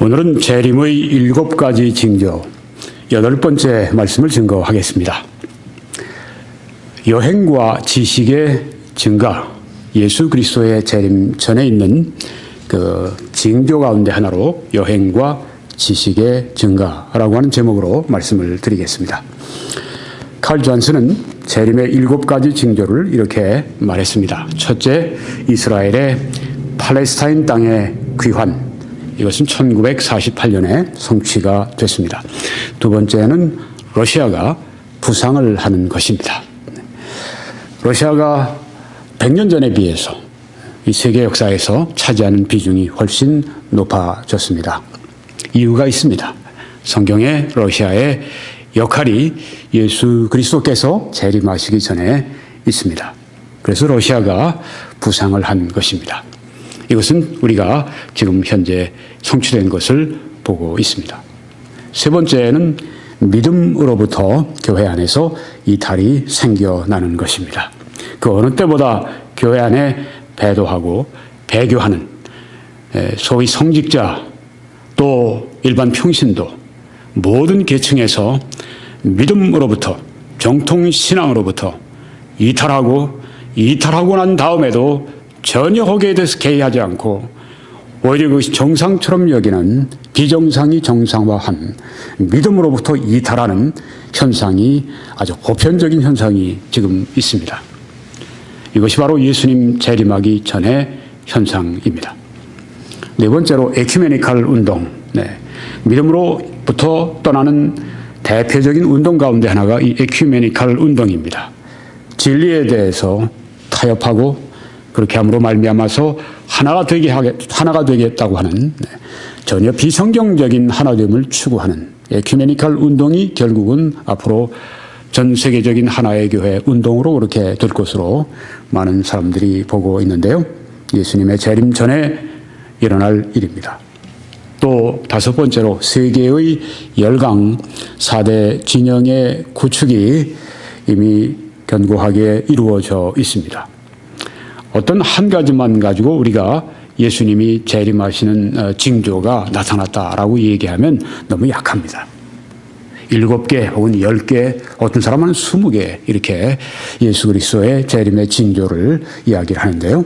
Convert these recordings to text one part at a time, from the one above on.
오늘은 재림의 7가지 징조 8번째 말씀을 증거하겠습니다. 여행과 지식의 증가, 예수 그리스도의 재림 전에 있는 그 징조 가운데 하나로 여행과 지식의 증가라고 하는 제목으로 말씀을 드리겠습니다. 칼 존슨은 재림의 7가지 징조를 이렇게 말했습니다. 첫째, 이스라엘의 팔레스타인 땅의 귀환. 이것은 1948년에 성취가 됐습니다. 두 번째는 러시아가 부상을 하는 것입니다. 러시아가 100년 전에 비해서 이 세계 역사에서 차지하는 비중이 훨씬 높아졌습니다. 이유가 있습니다. 성경에 러시아의 역할이 예수 그리스도께서 재림하시기 전에 있습니다. 그래서 러시아가 부상을 한 것입니다. 이것은 우리가 지금 현재 성취된 것을 보고 있습니다. 세 번째는 믿음으로부터 교회 안에서 이탈이 생겨나는 것입니다. 그 어느 때보다 교회 안에 배도하고 배교하는 소위 성직자 또 일반 평신도 모든 계층에서 믿음으로부터 정통신앙으로부터 이탈하고 난 다음에도 전혀 거기에 대해서 개의하지 않고 오히려 그것이 정상처럼 여기는 비정상이 정상화한 믿음으로부터 이탈하는 현상이 아주 보편적인 현상이 지금 있습니다. 이것이 바로 예수님 재림하기 전의 현상입니다. 네 번째로 에큐메니칼 운동. 믿음으로부터 떠나는 대표적인 운동 가운데 하나가 이 에큐메니칼 운동입니다. 진리에 대해서 타협하고 그렇게 함으로 말미암아서 하나가 되겠다고 하는 전혀 비성경적인 하나됨을 추구하는 에큐메니칼 운동이 결국은 앞으로 전 세계적인 하나의 교회 운동으로 그렇게 될 것으로 많은 사람들이 보고 있는데요. 예수님의 재림 전에 일어날 일입니다. 또 다섯 번째로 세계의 열강 4대 진영의 구축이 이미 견고하게 이루어져 있습니다. 어떤 한 가지만 가지고 우리가 예수님이 재림하시는 징조가 나타났다라고 얘기하면 너무 약합니다. 7개 혹은 10개, 어떤 사람은 20개 이렇게 예수 그리스도의 재림의 징조를 이야기를 하는데요.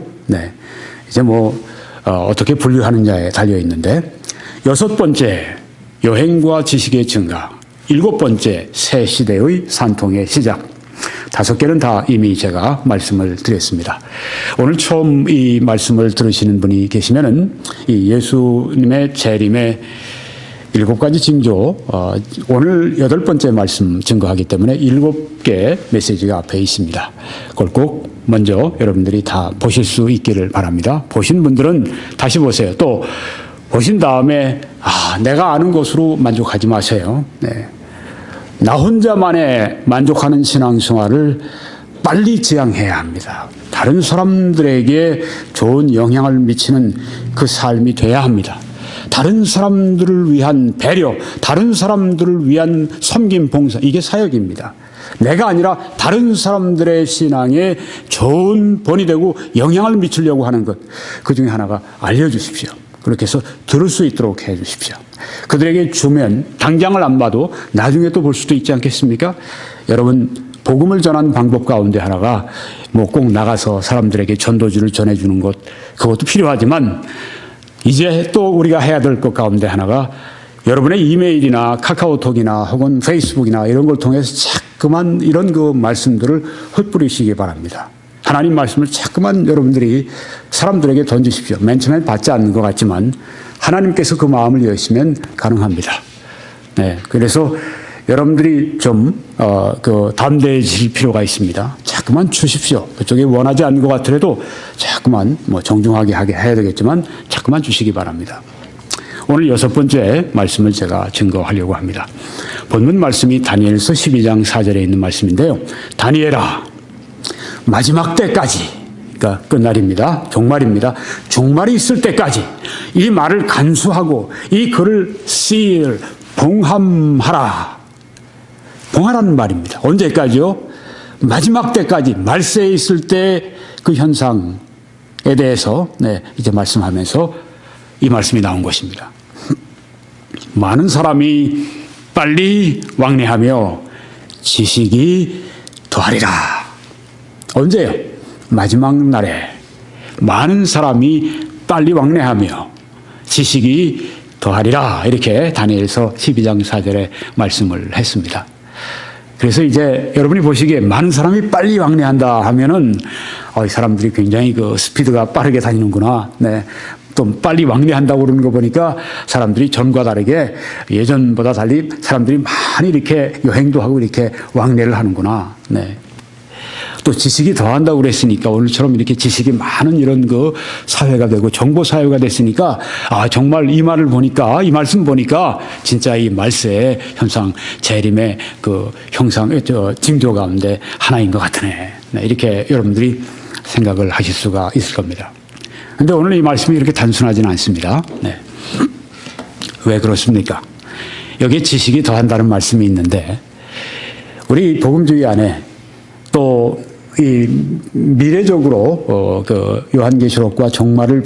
이제 어떻게 분류하느냐에 달려 있는데 6번째, 여행과 지식의 증가. 7번째, 새 시대의 산통의 시작. 5개는 다 이미 제가 말씀을 드렸습니다. 오늘 처음 이 말씀을 들으시는 분이 계시면은 이 예수님의 재림의 7가지 징조, 오늘 8번째 말씀 증거하기 때문에 7개 메시지가 앞에 있습니다. 그걸 꼭 먼저 여러분들이 다 보실 수 있기를 바랍니다. 보신 분들은 다시 보세요. 또 보신 다음에 내가 아는 것으로 만족하지 마세요. 나 혼자만의 만족하는 신앙생활을 빨리 지향해야 합니다. 다른 사람들에게 좋은 영향을 미치는 그 삶이 돼야 합니다. 다른 사람들을 위한 배려, 다른 사람들을 위한 섬김, 봉사, 이게 사역입니다. 내가 아니라 다른 사람들의 신앙에 좋은 본이 되고 영향을 미치려고 하는 것, 그 중에 하나가 알려주십시오. 그렇게 해서 들을 수 있도록 해 주십시오. 그들에게 주면 당장을 안 봐도 나중에 또 볼 수도 있지 않겠습니까? 여러분, 복음을 전하는 방법 가운데 하나가 꼭 나가서 사람들에게 전도지를 전해주는 것, 그것도 필요하지만 이제 또 우리가 해야 될 것 가운데 하나가 여러분의 이메일이나 카카오톡이나 혹은 페이스북이나 이런 걸 통해서 자꾸만 이런 그 말씀들을 흩뿌리시기 바랍니다. 하나님 말씀을 자꾸만 여러분들이 사람들에게 던지십시오. 맨 처음엔 받지 않는 것 같지만 하나님께서 그 마음을 여시면 가능합니다. 그래서 여러분들이 좀 담대해질 필요가 있습니다. 자꾸만 주십시오. 그쪽에 원하지 않는 것 같더라도 자꾸만 정중하게 해야 되겠지만 자꾸만 주시기 바랍니다. 오늘 6번째 말씀을 제가 증거하려고 합니다. 본문 말씀이 다니엘서 12장 4절에 있는 말씀인데요. 다니엘아, 마지막 때까지, 그러니까 끝날입니다. 종말입니다. 종말이 있을 때까지 이 말을 간수하고 이 글을 봉함하라. 봉하라는 말입니다. 언제까지요? 마지막 때까지, 말세에 있을 때 그 현상에 대해서 이제 말씀하면서 이 말씀이 나온 것입니다. 많은 사람이 빨리 왕래하며 지식이 더하리라. 언제요? 마지막 날에 많은 사람이 빨리 왕래하며 지식이 더하리라. 이렇게 다니엘서 12장 4절에 말씀을 했습니다. 그래서 이제 여러분이 보시기에 많은 사람이 빨리 왕래한다 하면은 이 사람들이 굉장히 그 스피드가 빠르게 다니는구나. 네. 또 빨리 왕래한다고 그러는 거 보니까 사람들이 전과 다르게 예전보다 달리 사람들이 많이 이렇게 여행도 하고 이렇게 왕래를 하는구나. 네. 또 지식이 더한다고 그랬으니까 오늘처럼 이렇게 지식이 많은 이런 그 사회가 되고 정보 사회가 됐으니까 정말 이 말을 보니까 이 말씀 보니까 진짜 이 말세의 현상 재림의 그 형상 징조 가운데 하나인 것 같으네. 네, 이렇게 여러분들이 생각을 하실 수가 있을 겁니다. 그런데 오늘 이 말씀이 이렇게 단순하지는 않습니다. 네. 왜 그렇습니까? 여기에 지식이 더한다는 말씀이 있는데 우리 복음주의 안에 또 이 미래적으로 그 요한계시록과 종말론을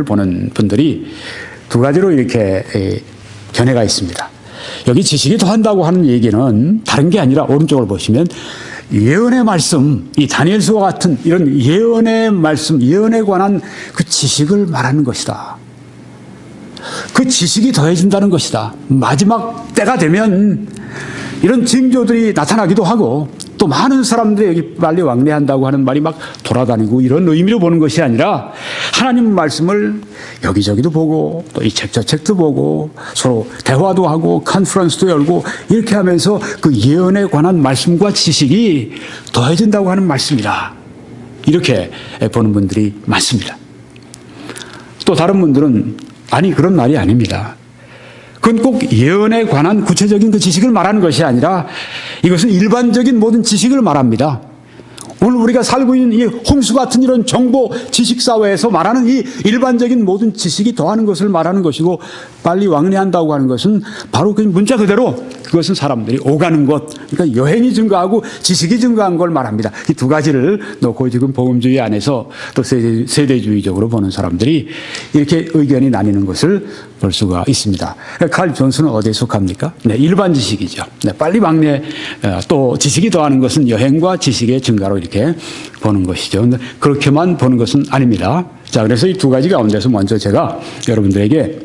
보는 분들이 두 가지로 이렇게 견해가 있습니다. 여기 지식이 더한다고 하는 얘기는 다른 게 아니라 오른쪽을 보시면 예언의 말씀, 이 다니엘서와 같은 이런 예언의 말씀, 예언에 관한 그 지식을 말하는 것이다. 그 지식이 더해진다는 것이다. 마지막 때가 되면 이런 징조들이 나타나기도 하고 또 많은 사람들이 여기 빨리 왕래한다고 하는 말이 막 돌아다니고 이런 의미로 보는 것이 아니라 하나님 말씀을 여기저기도 보고 또 이 책 저 책도 보고 서로 대화도 하고 컨퍼런스도 열고 이렇게 하면서 그 예언에 관한 말씀과 지식이 더해진다고 하는 말씀이다. 이렇게 보는 분들이 많습니다. 또 다른 분들은 아니 그런 말이 아닙니다. 그건 꼭 예언에 관한 구체적인 그 지식을 말하는 것이 아니라 이것은 일반적인 모든 지식을 말합니다. 오늘 우리가 살고 있는 이 홍수 같은 이런 정보 지식 사회에서 말하는 이 일반적인 모든 지식이 더하는 것을 말하는 것이고 빨리 왕래한다고 하는 것은 바로 그 문자 그대로 그것은 사람들이 오가는 것, 그러니까 여행이 증가하고 지식이 증가한 걸 말합니다. 이 두 가지를 놓고 지금 복음주의 안에서 또 세대주의적으로 보는 사람들이 이렇게 의견이 나뉘는 것을 볼 수가 있습니다. 칼 존슨은 어디에 속합니까? 네, 일반 지식이죠. 네, 빨리 왕래 또 지식이 더하는 것은 여행과 지식의 증가로 이렇게 보는 것이죠. 근데 그렇게만 보는 것은 아닙니다. 자, 그래서 이 두 가지 가운데서 먼저 제가 여러분들에게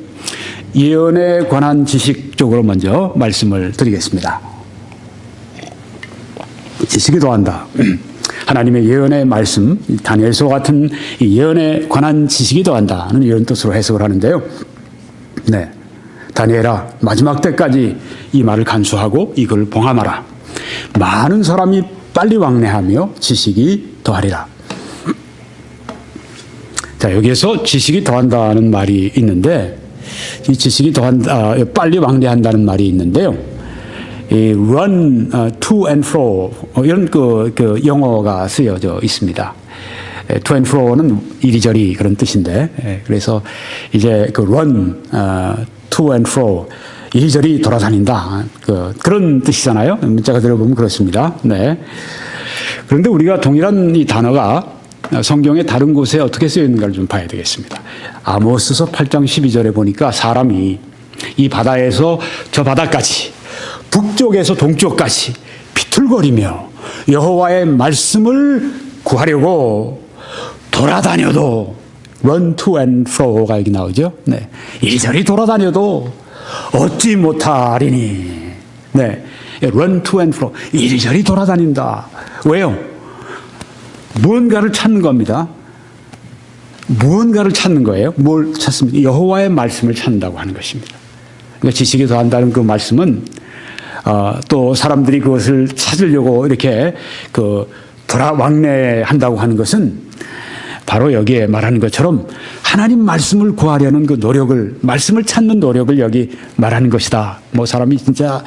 예언에 관한 지식 쪽으로 먼저 말씀을 드리겠습니다. 지식이 더한다. 하나님의 예언의 말씀, 다니엘서 같은 이 예언에 관한 지식이 더한다는 이런 뜻으로 해석을 하는데요. 네, 다니엘아, 마지막 때까지 이 말을 간수하고 이걸 봉함하라. 많은 사람이 빨리 왕래하며 지식이 더하리라. 자, 여기에서 지식이 더한다는 말이 있는데 이 지식이 더한다, 빨리 왕래한다는 말이 있는데요. 이 run to and fro 이런 그 영어가 쓰여져 있습니다. to and fro는 이리저리 그런 뜻인데 그래서 이제 그 run to and fro 이리저리 돌아다닌다 그런 뜻이잖아요. 문자가 들어보면 그렇습니다. 네. 그런데 우리가 동일한 이 단어가 성경의 다른 곳에 어떻게 쓰여 있는가를 좀 봐야 되겠습니다. 아모스서 8장 12절에 보니까 사람이 이 바다에서 저 바다까지 북쪽에서 동쪽까지 비틀거리며 여호와의 말씀을 구하려고 돌아다녀도 run to and fro가 여기 나오죠. 네. 이리저리 돌아다녀도 얻지 못하리니. 네. run to and fro. 이리저리 돌아다닌다. 왜요? 무언가를 찾는 겁니다. 무언가를 찾는 거예요. 뭘 찾습니까? 여호와의 말씀을 찾는다고 하는 것입니다. 그러니까 지식이 더한다는 그 말씀은 또 사람들이 그것을 찾으려고 이렇게 왕래한다고 하는 것은 바로 여기에 말하는 것처럼 하나님 말씀을 구하려는 그 노력을, 말씀을 찾는 노력을 여기 말하는 것이다. 뭐 사람이 진짜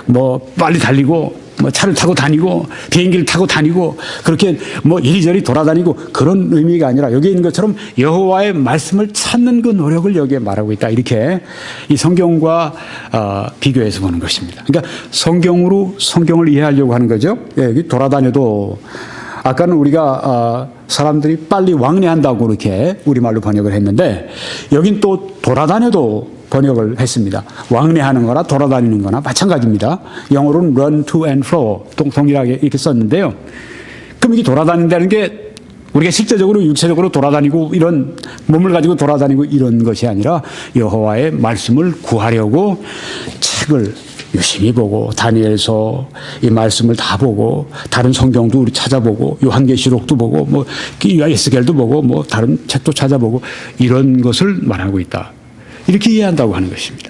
뭐 빨리 달리고 뭐 차를 타고 다니고 비행기를 타고 다니고 그렇게 뭐 이리저리 돌아다니고 그런 의미가 아니라 여기 있는 것처럼 여호와의 말씀을 찾는 그 노력을 여기에 말하고 있다. 이렇게 이 성경과 비교해서 보는 것입니다. 그러니까 성경을 이해하려고 하는 거죠. 예, 여기 돌아다녀도 아까는 우리가 사람들이 빨리 왕래한다고 이렇게 우리말로 번역을 했는데 여긴 또 돌아다녀도 번역을 했습니다. 왕래하는 거나 돌아다니는 거나 마찬가지입니다. 영어로는 run to and fro 동일하게 이렇게 썼는데요. 그럼 이게 돌아다닌다는 게 우리가 실제적으로 육체적으로 돌아다니고 이런 몸을 가지고 돌아다니고 이런 것이 아니라 여호와의 말씀을 구하려고 책을 유심히 보고 다니엘서 이 말씀을 다 보고 다른 성경도 우리 찾아보고 요한계시록도 보고 뭐 에스겔도 보고 뭐 다른 책도 찾아보고 이런 것을 말하고 있다. 이렇게 이해한다고 하는 것입니다.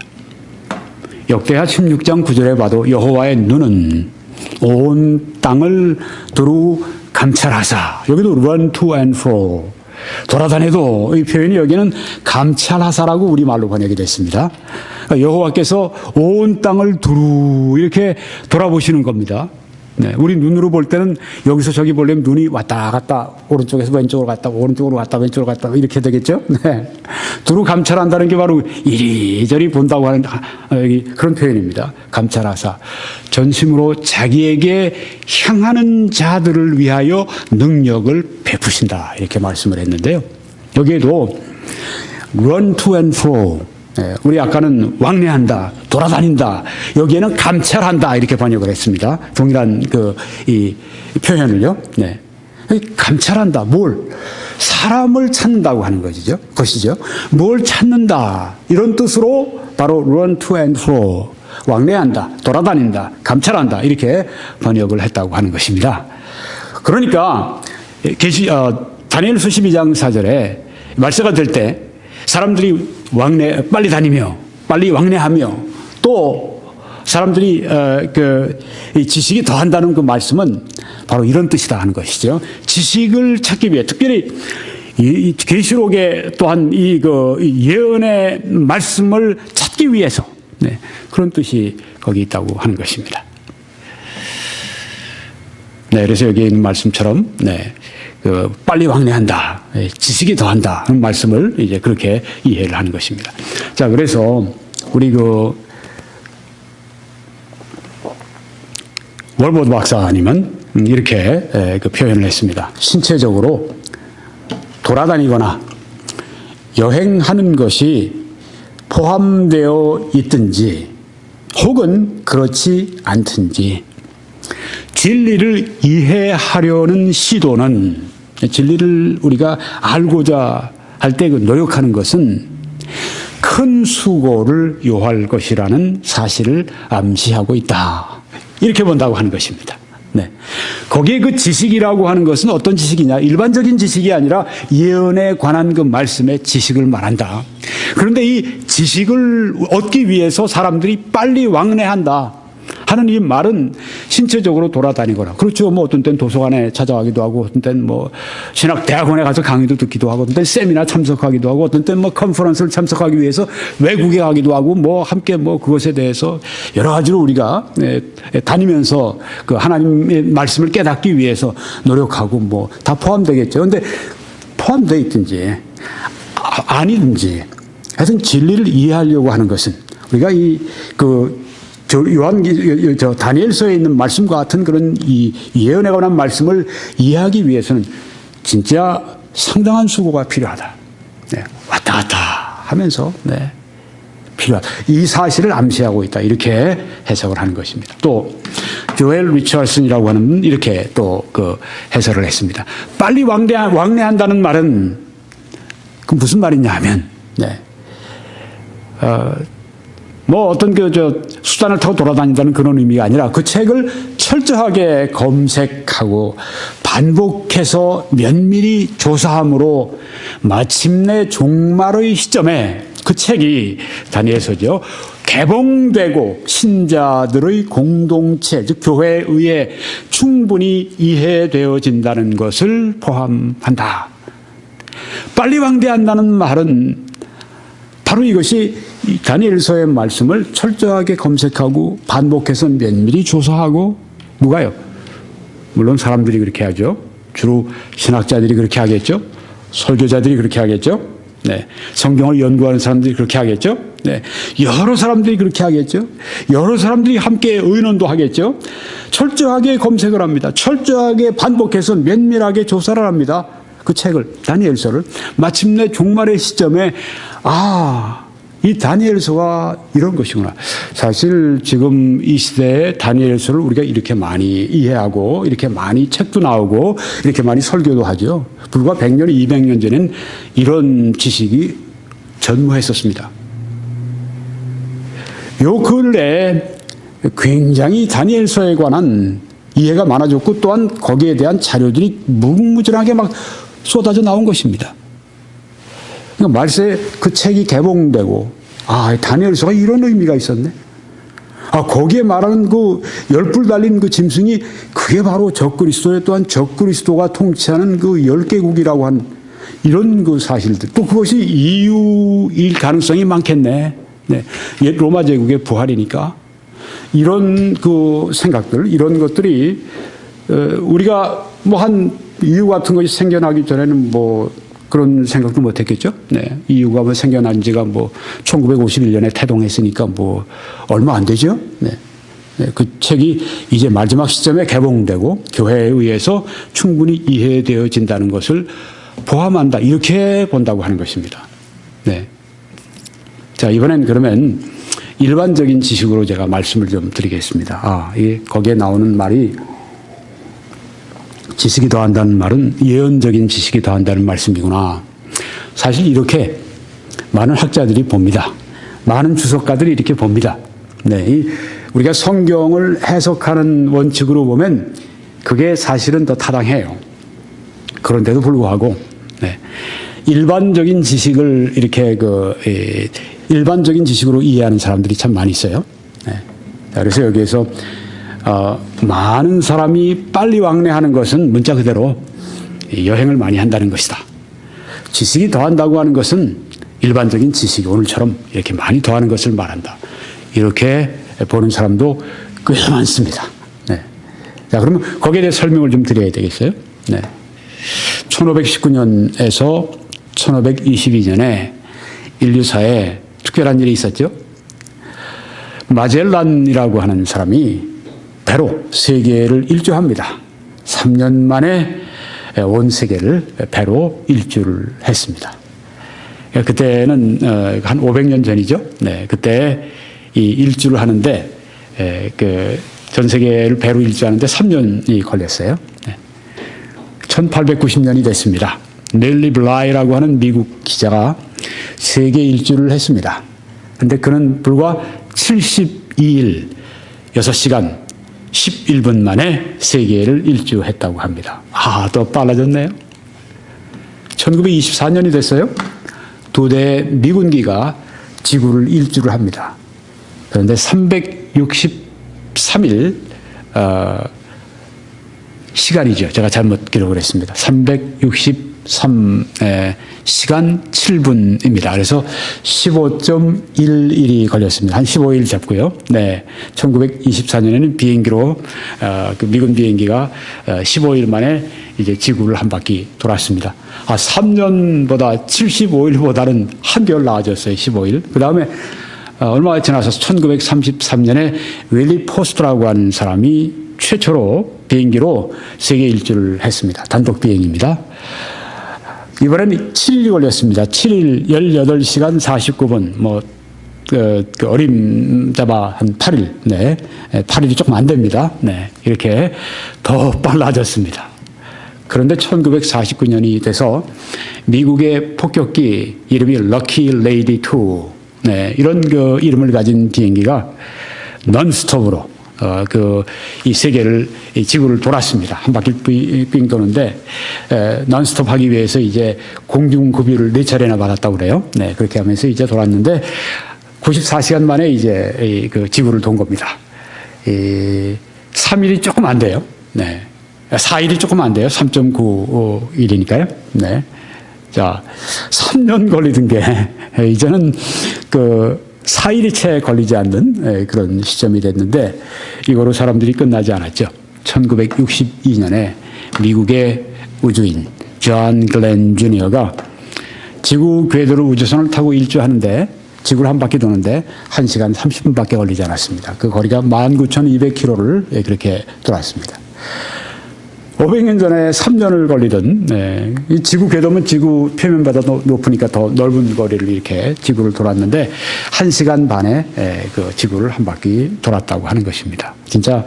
역대하 16장 9절에 봐도 여호와의 눈은 온 땅을 두루 감찰하사, 여기도 run to and fro, 돌아다녀도 이 표현이 여기는 감찰하사라고 우리말로 번역이 됐습니다. 여호와께서 온 땅을 두루 이렇게 돌아보시는 겁니다. 네, 우리 눈으로 볼 때는 여기서 저기 보려면 눈이 왔다 갔다 오른쪽에서 왼쪽으로 갔다 오른쪽으로 갔다 왼쪽으로 갔다 이렇게 되겠죠. 네. 두루 감찰한다는 게 바로 이리저리 본다고 하는 그런 표현입니다. 감찰하사, 전심으로 자기에게 향하는 자들을 위하여 능력을 베푸신다 이렇게 말씀을 했는데요. 여기에도 run to and fro, 우리 아까는 왕래한다, 돌아다닌다, 여기에는 감찰한다 이렇게 번역을 했습니다. 동일한 이 표현을요. 네. 감찰한다, 뭘? 사람을 찾는다고 하는 것이죠. 뭘 찾는다 이런 뜻으로 바로 run to and fro, 왕래한다, 돌아다닌다, 감찰한다 이렇게 번역을 했다고 하는 것입니다. 그러니까 다니엘서 12장 4절에 말세가 될 때 사람들이 빨리 다니며 빨리 왕래하며 또 사람들이 이 지식이 더한다는 그 말씀은 바로 이런 뜻이다 하는 것이죠. 지식을 찾기 위해 특별히 이 계시록에 또한 이 예언의 말씀을 찾기 위해서 그런 뜻이 거기 있다고 하는 것입니다. 네, 그래서 여기 있는 말씀처럼 빨리 왕래한다, 지식이 더한다 하는 말씀을 이제 그렇게 이해를 하는 것입니다. 자, 그래서 우리 월보드 박사님은 이렇게 표현을 했습니다. 신체적으로 돌아다니거나 여행하는 것이 포함되어 있든지 혹은 그렇지 않든지 진리를 이해하려는 시도는, 진리를 우리가 알고자 할 때 노력하는 것은 큰 수고를 요할 것이라는 사실을 암시하고 있다. 이렇게 본다고 하는 것입니다. 네. 거기에 그 지식이라고 하는 것은 어떤 지식이냐? 일반적인 지식이 아니라 예언에 관한 그 말씀의 지식을 말한다. 그런데 이 지식을 얻기 위해서 사람들이 빨리 왕래한다 하는 이 말은 신체적으로 돌아다니거나, 그렇죠. 뭐 어떤 때는 도서관에 찾아가기도 하고, 어떤 때는 뭐 신학대학원에 가서 강의도 듣기도 하고, 어떤 때는 세미나 참석하기도 하고, 어떤 때는 뭐 컨퍼런스를 참석하기 위해서 외국에 가기도 하고, 뭐 함께 뭐 그것에 대해서 여러 가지로 우리가 다니면서 그 하나님의 말씀을 깨닫기 위해서 노력하고 뭐 다 포함되겠죠. 그런데 포함되어 있든지 아니든지 하여튼 진리를 이해하려고 하는 것은 우리가 다니엘서에 있는 말씀과 같은 그런 이 예언에 관한 말씀을 이해하기 위해서는 진짜 상당한 수고가 필요하다. 네, 왔다 갔다 하면서 필요하다. 이 사실을 암시하고 있다. 이렇게 해석을 하는 것입니다. 또 조엘 리처슨이라고 하는 분은 이렇게 또 해설을 했습니다. 빨리 왕래한다는 말은 그 무슨 말이냐 하면 뭐 어떤 수단을 타고 돌아다닌다는 그런 의미가 아니라 그 책을 철저하게 검색하고 반복해서 면밀히 조사함으로 마침내 종말의 시점에 그 책이 다니엘서죠. 개봉되고 신자들의 공동체, 즉 교회에 의해 충분히 이해되어진다는 것을 포함한다. 빨리 왕래한다는 말은 바로 이것이 다니엘서의 말씀을 철저하게 검색하고 반복해서 면밀히 조사하고, 누가요? 물론 사람들이 그렇게 하죠. 주로 신학자들이 그렇게 하겠죠. 설교자들이 그렇게 하겠죠. 네. 성경을 연구하는 사람들이 그렇게 하겠죠. 네. 여러 사람들이 그렇게 하겠죠. 여러 사람들이 함께 의논도 하겠죠. 철저하게 검색을 합니다. 철저하게 반복해서 면밀하게 조사를 합니다. 그 책을, 다니엘서를. 마침내 종말의 시점에 이 다니엘서가 이런 것이구나. 사실 지금 이 시대에 다니엘서를 우리가 이렇게 많이 이해하고 이렇게 많이 책도 나오고 이렇게 많이 설교도 하죠. 불과 100년, 200년 전엔 이런 지식이 전무했었습니다. 요 근래에 굉장히 다니엘서에 관한 이해가 많아졌고 또한 거기에 대한 자료들이 무궁무진하게 막 쏟아져 나온 것입니다. 그러니까 말세 그 책이 개봉되고 다니엘서가 이런 의미가 있었네. 거기에 말하는 그 열불 달린 그 짐승이 그게 바로 적그리스도에 또한 적그리스도가 통치하는 그 10개국이라고 한 이런 그 사실들. 또 그것이 이유일 가능성이 많겠네. 네. 옛 로마 제국의 부활이니까. 이런 그 생각들, 이런 것들이 우리가 뭐 한 이유 같은 것이 생겨나기 전에는 뭐 그런 생각도 못 했겠죠. 네. 이유가 뭐 생겨난 지가 뭐 1951년에 태동했으니까 뭐 얼마 안 되죠. 네. 네. 그 책이 이제 마지막 시점에 개봉되고 교회에 의해서 충분히 이해되어진다는 것을 포함한다. 이렇게 본다고 하는 것입니다. 네. 자, 이번엔 그러면 일반적인 지식으로 제가 말씀을 좀 드리겠습니다. 거기에 나오는 말이 지식이 더한다는 말은 예언적인 지식이 더한다는 말씀이구나. 사실 이렇게 많은 학자들이 봅니다. 많은 주석가들이 이렇게 봅니다. 네, 우리가 성경을 해석하는 원칙으로 보면 그게 사실은 더 타당해요. 그런데도 불구하고 일반적인 지식을 이렇게 일반적인 지식으로 이해하는 사람들이 참 많이 있어요. 그래서 여기에서 많은 사람이 빨리 왕래하는 것은 문자 그대로 여행을 많이 한다는 것이다. 지식이 더한다고 하는 것은 일반적인 지식이 오늘처럼 이렇게 많이 더하는 것을 말한다. 이렇게 보는 사람도 꽤 많습니다. 네. 자, 그러면 거기에 대해 설명을 좀 드려야 되겠어요? 네. 1519년에서 1522년에 인류사에 특별한 일이 있었죠. 마젤란이라고 하는 사람이 배로 세계를 일주합니다. 3년 만에 온 세계를 배로 일주를 했습니다. 그때는 한 500년 전이죠. 네, 그때 이 일주를 하는데 전 세계를 배로 일주하는데 3년이 걸렸어요. 네. 1890년이 됐습니다. 넬리 블라이라고 하는 미국 기자가 세계 일주를 했습니다. 그런데 그는 불과 72일 6시간 11분 만에 세계를 일주했다고 합니다. 더 빨라졌네요. 1924년이 됐어요. 2대의 미군기가 지구를 일주를 합니다. 그런데 363일 시간이죠. 제가 잘못 기록을 했습니다. 363시간 7분입니다. 그래서 15.11이 걸렸습니다. 한 15일 잡고요. 네. 1924년에는 비행기로, 그 미군 비행기가 15일 만에 이제 지구를 한 바퀴 돌았습니다. 3년보다 75일보다는 한결 나아졌어요. 15일. 그 다음에 얼마 지나서 1933년에 윌리 포스트라고 하는 사람이 최초로 비행기로 세계 일주를 했습니다. 단독 비행입니다. 이번에는 7일이 걸렸습니다. 7일 18시간 49분, 어림잡아 한 8일, 네. 8일이 조금 안 됩니다. 네. 이렇게 더 빨라졌습니다. 그런데 1949년이 돼서 미국의 폭격기 이름이 럭키 레이디 2, 네. 이런 그 이름을 가진 비행기가 넌스톱으로 이 세계를, 이 지구를 돌았습니다. 한 바퀴 빙 도는데, 넌스톱 하기 위해서 이제 공중급유를 4차례나 받았다고 그래요. 네, 그렇게 하면서 이제 돌았는데, 94시간 만에 이제 그 지구를 돈 겁니다. 3일이 조금 안 돼요. 네. 4일이 조금 안 돼요. 3.91이니까요. 네. 자, 3년 걸리던 게, 이제는 4일이 채 걸리지 않는 그런 시점이 됐는데 이거로 사람들이 끝나지 않았죠. 1962년에 미국의 우주인 존 글렌 주니어가 지구 궤도를 우주선을 타고 일주하는데 지구를 한 바퀴 도는데 1시간 30분밖에 걸리지 않았습니다. 그 거리가 19,200km를 그렇게 돌았습니다. 500년 전에 3년을 걸리던, 네, 이 지구 궤도면 지구 표면보다 높으니까 더 넓은 거리를 이렇게 지구를 돌았는데 1시간 반에 그 지구를 한 바퀴 돌았다고 하는 것입니다. 진짜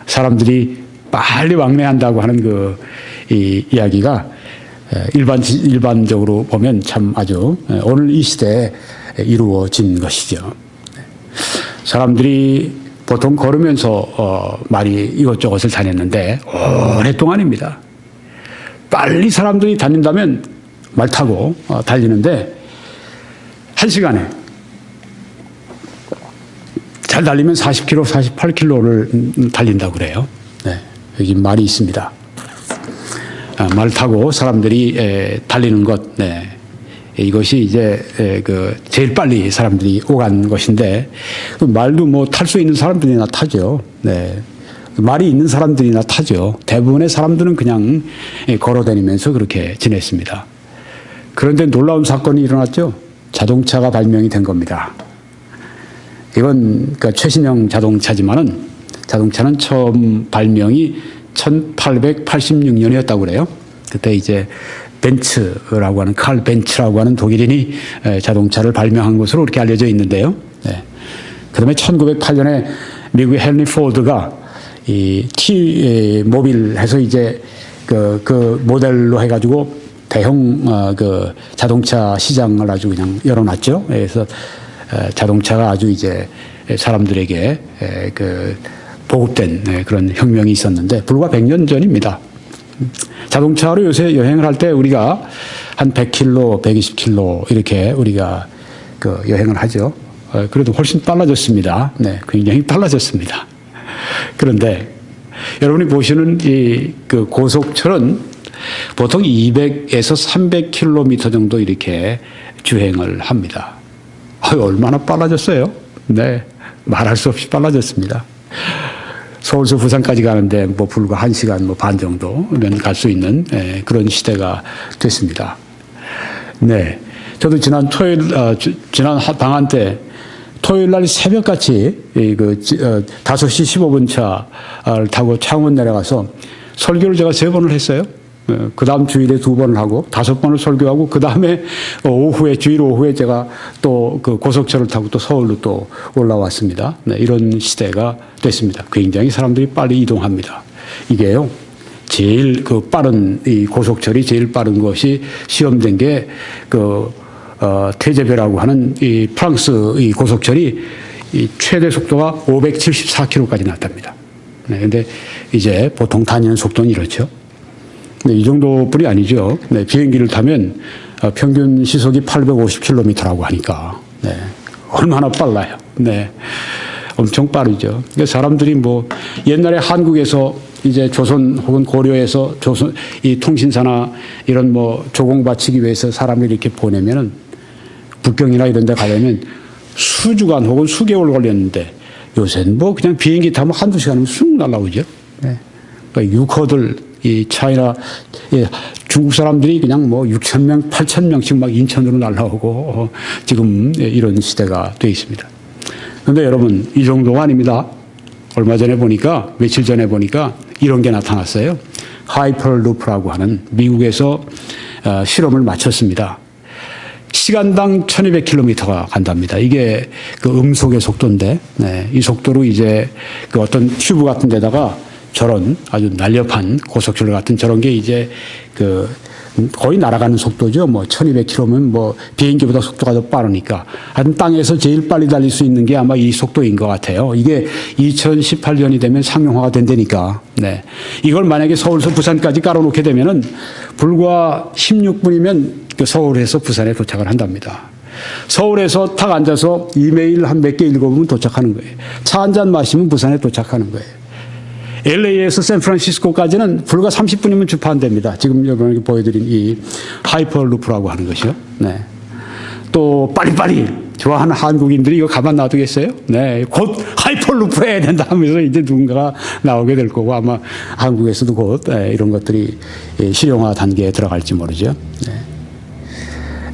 사람들이 빨리 왕래한다고 하는 이 이야기가 일반적으로 보면 참 아주 오늘 이 시대에 이루어진 것이죠. 사람들이 보통 걸으면서 많이 이것저것을 다녔는데 오랫동안입니다. 빨리 사람들이 다닌다면 말 타고 달리는데 1시간에 잘 달리면 40km, 48km를 달린다고 그래요. 네, 여기 말이 있습니다. 말 타고 사람들이 달리는 것, 네. 이것이 이제 제일 빨리 사람들이 오간 것인데 말도 뭐 탈 수 있는 사람들이나 타죠. 네. 말이 있는 사람들이나 타죠. 대부분의 사람들은 그냥 걸어다니면서 그렇게 지냈습니다. 그런데 놀라운 사건이 일어났죠. 자동차가 발명이 된 겁니다. 이건 그러니까 최신형 자동차지만은 자동차는 처음 발명이 1886년이었다고 그래요. 그때 이제 벤츠라고 하는 칼 벤츠라고 하는 독일인이 자동차를 발명한 것으로 이렇게 알려져 있는데요. 네. 그다음에 1908년에 미국의 헨리 포드가 이 T 모빌해서 이제 그 모델로 해가지고 대형 그 자동차 시장을 아주 그냥 열어놨죠. 그래서 자동차가 아주 이제 사람들에게 그 보급된 그런 혁명이 있었는데 불과 100년 전입니다. 자동차로 요새 여행을 할 때 우리가 한 100km, 120km 이렇게 우리가 그 여행을 하죠. 그래도 훨씬 빨라졌습니다. 네, 굉장히 빨라졌습니다. 그런데 여러분이 보시는 그 고속철은 보통 200에서 300km 정도 이렇게 주행을 합니다. 얼마나 빨라졌어요? 네, 말할 수 없이 빨라졌습니다. 서울에서 부산까지 가는데 뭐 불과 1시간 반 정도면 갈 수 있는 그런 시대가 됐습니다. 네. 저도 지난 지난 방한 때 토요일 날 새벽같이 5시 15분 차를 타고 창원 내려가서 설교를 제가 3번을 했어요. 그 다음 주일에 2번을 하고 5번을 설교하고 그 다음에 주일 오후에 제가 또 그 고속철을 타고 또 서울로 또 올라왔습니다. 네, 이런 시대가 됐습니다. 굉장히 사람들이 빨리 이동합니다. 이게요, 제일 빠른 이 고속철이 제일 빠른 것이 시험된 게 태제베라고 하는 이 프랑스 이 고속철이 이 최대 속도가 574km까지 났답니다. 네, 근데 이제 보통 다니는 속도는 이렇죠. 네, 이 정도뿐이 아니죠. 네, 비행기를 타면 평균 시속이 850km라고 하니까 네, 얼마나 빨라요. 네, 엄청 빠르죠. 그러니까 사람들이 뭐 옛날에 한국에서 이제 조선 혹은 고려에서 이 통신사나 이런 뭐 조공 바치기 위해서 사람을 이렇게 보내면은 북경이나 이런 데 가려면 수주간 혹은 수개월 걸렸는데 요새는 뭐 그냥 비행기 타면 한두 시간이면 쑥 날아오죠. 네. 그러니까 유커들 이 차이나 중국 사람들이 그냥 뭐 6,000명, 8,000명씩 막 인천으로 날아오고 지금 이런 시대가 돼 있습니다. 그런데 여러분 이 정도가 아닙니다. 얼마 전에 보니까 며칠 전에 보니까 이런 게 나타났어요. 하이퍼루프라고 하는 미국에서 실험을 마쳤습니다. 시간당 1200km가 간답니다. 이게 그 음속의 속도인데, 네, 이 속도로 이제 그 어떤 튜브 같은 데다가 저런 아주 날렵한 고속철 같은 저런 게 이제 거의 날아가는 속도죠. 뭐 1200km면 뭐 비행기보다 속도가 더 빠르니까. 하여튼 땅에서 제일 빨리 달릴 수 있는 게 아마 이 속도인 것 같아요. 이게 2018년이 되면 상용화가 된다니까. 네. 이걸 만약에 서울에서 부산까지 깔아놓게 되면은 불과 16분이면 서울에서 부산에 도착을 한답니다. 서울에서 탁 앉아서 이메일 한 몇 개 읽어보면 도착하는 거예요. 차 한 잔 마시면 부산에 도착하는 거예요. LA에서 샌프란시스코까지는 불과 30분이면 주파한답니다. 지금 여러분에게 보여드린 이 하이퍼루프라고 하는 것이요. 네. 또 빨리빨리 좋아하는 한국인들이 이거 가만 놔두겠어요? 네. 곧 하이퍼루프 해야 된다 하면서 이제 누군가가 나오게 될 거고 아마 한국에서도 곧 이런 것들이 실용화 단계에 들어갈지 모르죠. 네.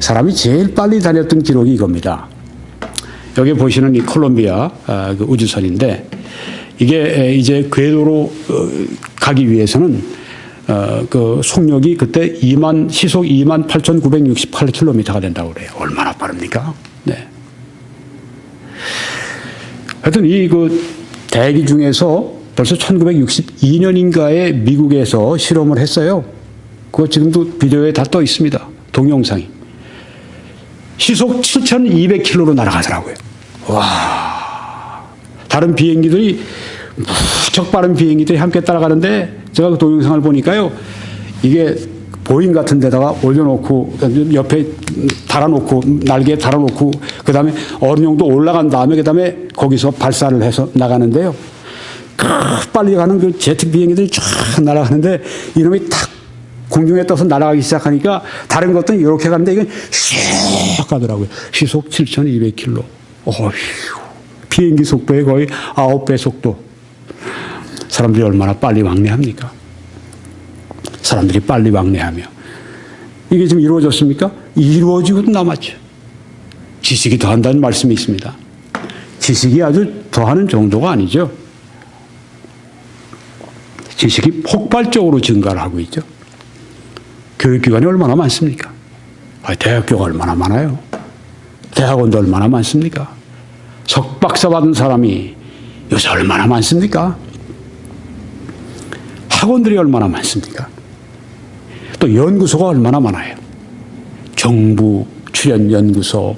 사람이 제일 빨리 다녔던 기록이 이겁니다. 여기 보시는 이 콜롬비아 그 우주선인데 이게 이제 궤도로 가기 위해서는 그 속력이 그때 시속 28,968km가 된다고 그래요. 얼마나 빠릅니까? 네. 하여튼 그 대기 중에서 벌써 1962년인가에 미국에서 실험을 했어요. 그거 지금도 비디오에 다 떠 있습니다. 동영상이. 시속 7,200km로 날아가더라고요. 와. 다른 비행기들이 무척 빠른 비행기들이 함께 따라가는데 제가 그 동영상을 보니까요. 이게 보잉 같은 데다가 올려놓고 옆에 달아놓고 날개에 달아놓고 그다음에 어느 정도 올라간 다음에 그다음에 거기서 발사를 해서 나가는데요. 빨리 가는 그 제트 비행기들이 쫙 날아가는데 이놈이 탁 공중에 떠서 날아가기 시작하니까 다른 것들은 이렇게 가는데 이건 슉 가더라고요. 시속 7,200km. 어휴, 비행기 속도의 거의 9배 속도. 사람들이 얼마나 빨리 왕래합니까? 사람들이 빨리 왕래하며. 이게 지금 이루어졌습니까? 이루어지고도 남았죠. 지식이 더한다는 말씀이 있습니다. 지식이 아주 더하는 정도가 아니죠. 지식이 폭발적으로 증가를 하고 있죠. 교육기관이 얼마나 많습니까? 대학교가 얼마나 많아요? 대학원도 얼마나 많습니까? 석박사 받은 사람이 요새 얼마나 많습니까? 학원들이 얼마나 많습니까? 또 연구소가 얼마나 많아요? 정부 출연 연구소,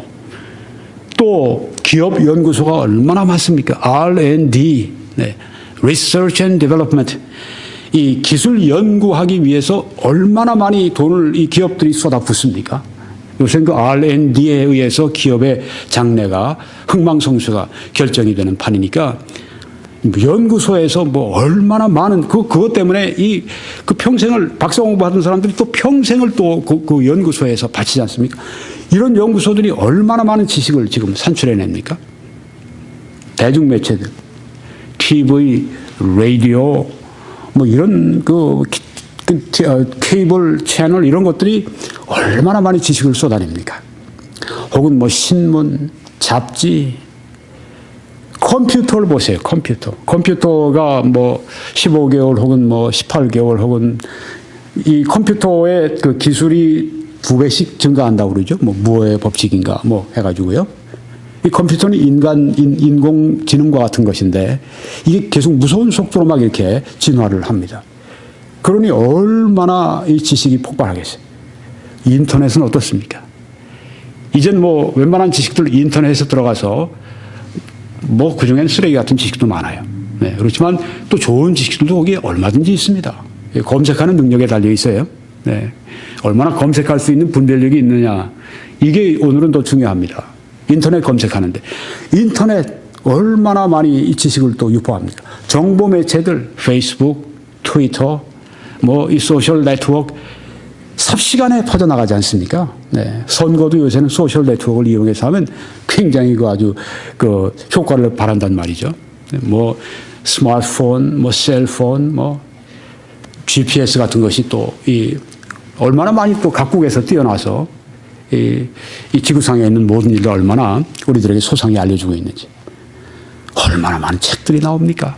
또 기업 연구소가 얼마나 많습니까? R&D, 네. Research and Development. 이 기술 연구하기 위해서 얼마나 많이 돈을 이 기업들이 쏟아붓습니까? 요새 그 R&D에 의해서 기업의 장래가 흥망성쇠가 결정이 되는 판이니까 연구소에서 뭐 얼마나 많은 그것 때문에 그 평생을 박사 공부하던 사람들이 또 평생을 또 그 연구소에서 바치지 않습니까? 이런 연구소들이 얼마나 많은 지식을 지금 산출해냅니까? 대중매체들, TV, 라디오, 뭐 이런 케이블 채널 이런 것들이 얼마나 많이 지식을 쏟아냅니까? 혹은 뭐 신문, 잡지, 컴퓨터를 보세요. 컴퓨터가 뭐 15개월 혹은 뭐 18개월 혹은 이 컴퓨터의 그 기술이 2배씩 증가한다고 그러죠. 뭐 무어의 법칙인가 뭐 해가지고요. 이 컴퓨터는 인공지능과 같은 것인데 이게 계속 무서운 속도로 막 이렇게 진화를 합니다. 그러니 얼마나 이 지식이 폭발하겠어요. 인터넷은 어떻습니까? 이젠 뭐 웬만한 지식들 인터넷에 들어가서 뭐 그중엔 쓰레기 같은 지식도 많아요. 네, 그렇지만 또 좋은 지식들도 거기에 얼마든지 있습니다. 검색하는 능력에 달려 있어요. 네, 얼마나 검색할 수 있는 분별력이 있느냐. 이게 오늘은 더 중요합니다. 인터넷 검색하는데 인터넷 얼마나 많이 이 지식을 또 유포합니까? 정보 매체들 페이스북, 트위터, 뭐 이 소셜 네트워크 삽시간에 퍼져나가지 않습니까? 네. 선거도 요새는 소셜 네트워크를 이용해서 하면 굉장히 아주 효과를 발한단 말이죠. 뭐 스마트폰, 뭐 셀폰, 뭐 GPS 같은 것이 또 얼마나 많이 또 각국에서 뛰어나서 이 지구상에 있는 모든 일을 얼마나 우리들에게 소상히 알려주고 있는지. 얼마나 많은 책들이 나옵니까?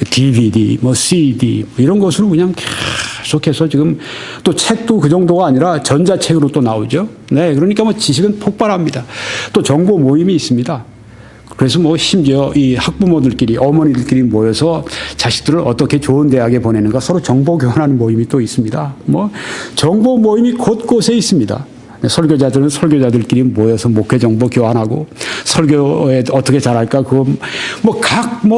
DVD, 뭐 CD 이런 것으로 그냥 계속해서 지금 또 책도 그 정도가 아니라 전자책으로 또 나오죠. 네, 그러니까 뭐 지식은 폭발합니다. 또 정보 모임이 있습니다. 그래서 뭐 심지어 이 학부모들끼리 어머니들끼리 모여서 자식들을 어떻게 좋은 대학에 보내는가 서로 정보 교환하는 모임이 또 있습니다. 뭐 정보 모임이 곳곳에 있습니다. 설교자들은 설교자들끼리 모여서 목회 정보 교환하고 설교에 어떻게 잘할까 그거 뭐